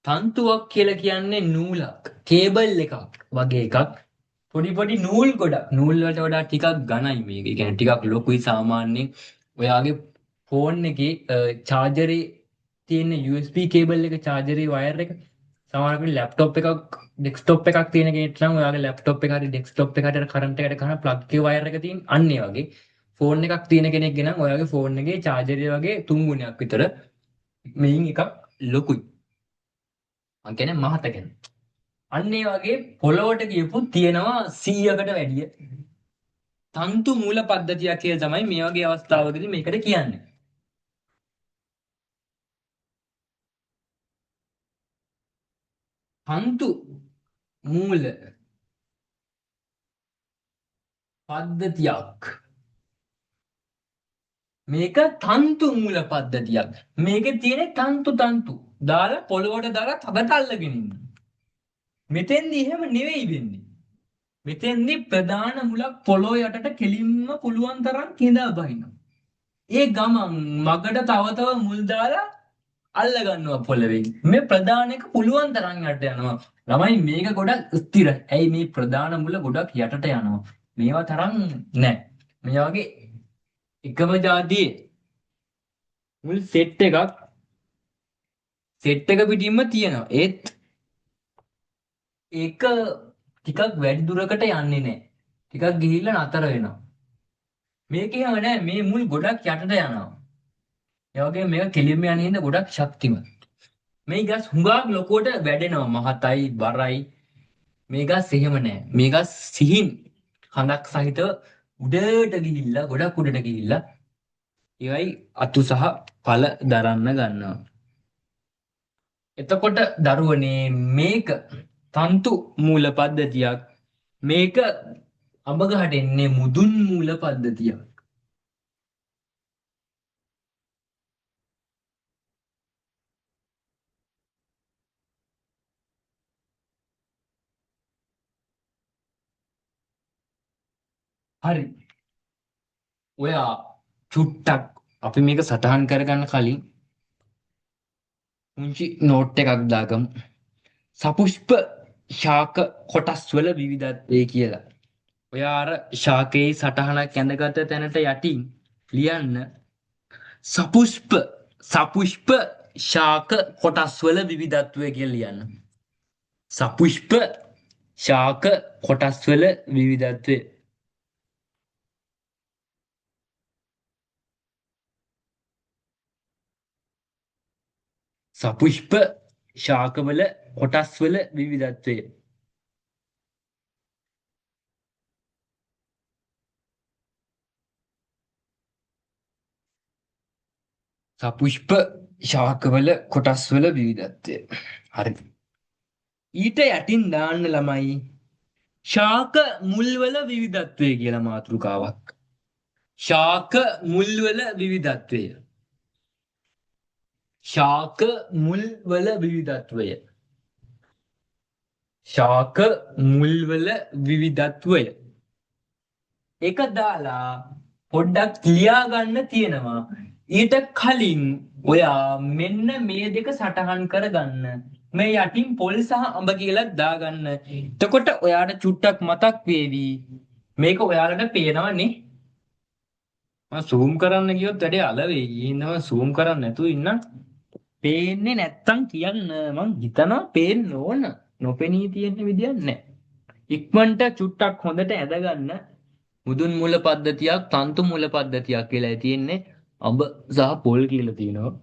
තන්තුවක් කියලා කියන්නේ නූලක්, කේබල් එකක් වගේ එකක්. පොඩි පොඩි නූල් ගොඩක්. නූල් වලට වඩා ටිකක් ඝනයි මේක. ඒ කියන්නේ ටිකක් ලොකුයි සාමාන්‍යයෙන්. ඔයාගේ ෆෝන් එකේ චාර්ජරේ තියෙන USB කේබල් එක, චාර්ජරේ වයර් එක සමහරවිට ලැප්ටොප් එකක්, ඩෙස්ක්ටොප් එකක් තියෙන කෙනෙක් නම් ඔයාගේ ලැප්ටොප් එක හරි ඩෙස්ක්ටොප් එක හරි කරන්ට් එකට කරන ප්ලග් එකේ වයර් එක තියෙන අන්න ඒ වගේ. ෆෝන් එකක් තියෙන කෙනෙක් නම් ඔයාගේ ෆෝන් එකේ චාර්ජරය වගේ 3 ගුණයක් විතර මේන් එකක් ලොකුයි. මං කියන්නේ මහත කියන්නේ. අන්න ඒ වගේ පොළොවට ගියපු තියෙනවා 100කට වැඩිය තන්තු මූල පද්ධතියක් කියලා තමයි මේ වගේ අවස්ථාවකදී මේකට කියන්නේ. තන්තු මූල පද්ධතියක්. මේක තන්තු මූල පද්ධතියක්. මේකේ තියෙන තන්තු දාලා පොළොවට දාලා තබට අල්ලගෙන ඉන්න. මෙතෙන්දි එහෙම නෙවෙයි වෙන්නේ. මෙතෙන්දි ප්‍රධාන මුලක් පොළොව යටට කෙලින්ම පුළුවන් තරම් කිඳා බහිනවා. ඒ ගමන් මගට තව තව මුල් දාලා අල්ල ගන්නවා පොළවෙන්. මේ ප්‍රධාන එක පුළුවන් තරම් යට යනවා. ළමයි මේක ගොඩක් ස්ථිරයි. ඇයි මේ ප්‍රධාන මුල ගොඩක් යටට යනවා. මේවා තරම් නෑ. මේ වගේ එකම જાතියේ මුල් සෙට් එක පිටින්ම තියෙනවා. ඒත් ඒක ටිකක් වැඩි දුරකට යන්නේ නැහැ. ටිකක් ගිහිල්ලා නතර වෙනවා. මේක එහෙම නෑ. මේ මුල් ගොඩක් යටට යනවා. ඒ වගේම මේක කෙලින්ම යන හින්දා ගොඩක් ශක්තිමත්. මේ ගස් හුඟක් ලොකුවට වැඩෙනවා. මහතයි බරයි. මේ ගස් එහෙම නෑ. මේ ගස් සිහින් හඳක් සහිතව උඩට ගිහිල්ලා ගොඩක් උඩට ගිහිල්ලා ඒවයි අතු සහ ඵල දරන්න ගන්නවා. එතකොට දරුවනේ මේක තන්තු මූල පද්ධතියක්. මේක අඹ ගහට එන්නේ මුදුන් මූල පද්ධතියක්. හරි. ඔයා චුට්ටක් අපි මේක සටහන් කරගන්න කලින් පුංචි නෝට් එකක් දාගමු. සපුෂ්ප ශාක කොටස් වල විවිධත්වය කියලා. ඔයා අර ශාකයේ සටහනක් ඇඳගත තැනට යටින් ලියන්න සපුෂ්ප සපුෂ්ප ශාක කොටස් වල විවිධත්වය කියලා ලියන්න. සපුෂ්ප ශාක කොටස් වල විවිධත්වය. සපුෂ්ප ශාකවල කොටස් වල විවිධත්වය. සපුෂ්ප ශාකවල කොටස් වල විවිධත්වය. හරි. ඊට යටින් දාන්න ළමයි ශාක මුල්වල විවිධත්වය කියලා මාතෘකාවක්. ශාක මුල්වල විවිධත්වය. ශාක මුල්වල විවිධත්වය. ශාක මුල්වල විවිධත්වය. ඒක දාලා පොඩ්ඩක් ලියා ගන්න තියෙනවා. ඊට කලින් ඔයා මෙන්න මේ දෙක සටහන් කරගන්න. මේ යටින් පොල් සහ අඹ කියලා දාගන්න. එතකොට ඔයාට චුට්ටක් මතක් වේවි. මේක ඔයාලට පේනවනේ. මම zoom කරන්න ගියොත් වැඩේ අල වෙයි. ඉන්නම zoom කරන්න නැතුව ඉන්න. පේන්නේ නැත්තම් කියන්න. මං හිතනවා පේන්න ඕන. නොපෙනී තියෙන විදියක් නැහැ. ඉක්මනට චුට්ටක් හොඳට ඇදගන්න. මුදුන් මුල පද්ධතියක්, තන්තු මුල පද්ධතියක් කියලා තියෙන්නේ. අඹ සහ පොල් කියලා තියෙනවා.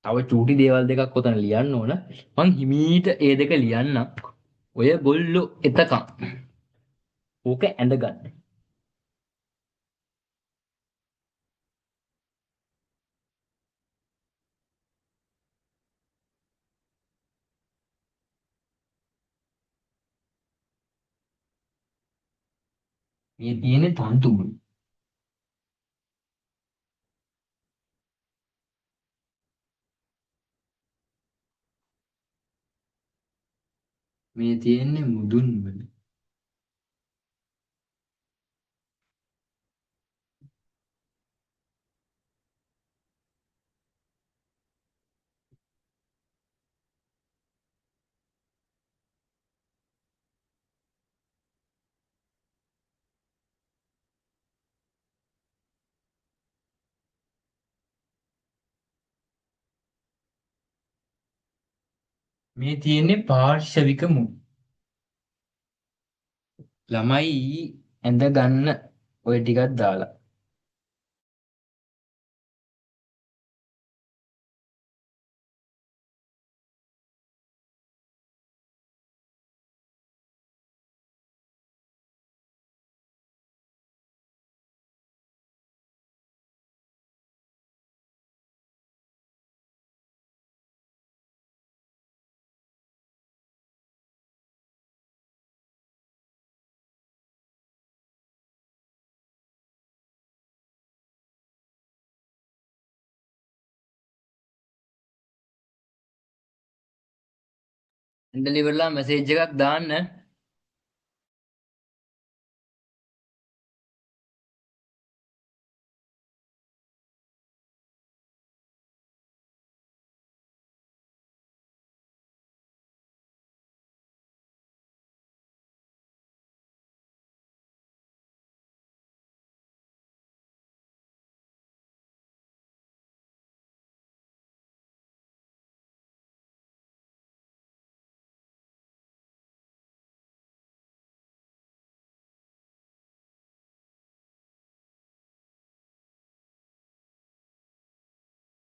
තව චූටි දේවල් දෙකක් ඔතන ලියන්න ඕන. මං හිමීට ඒ දෙක ලියන්නම්. ඔය ගොල්ලෝ එතකන් ඕක ඇඳගන්න. මේ තියෙන්නේ තන්තු මුල්. මේ තියෙන්නේ මුදුන් මුල්. මේ තියෙන්නේ පාර්ශවික මුල්. ළමයි ඇඳ ගන්න ඔය ටිකක් දාලා. හන්ඩල ඉවරලා මැසේජ් එකක් දාන්න.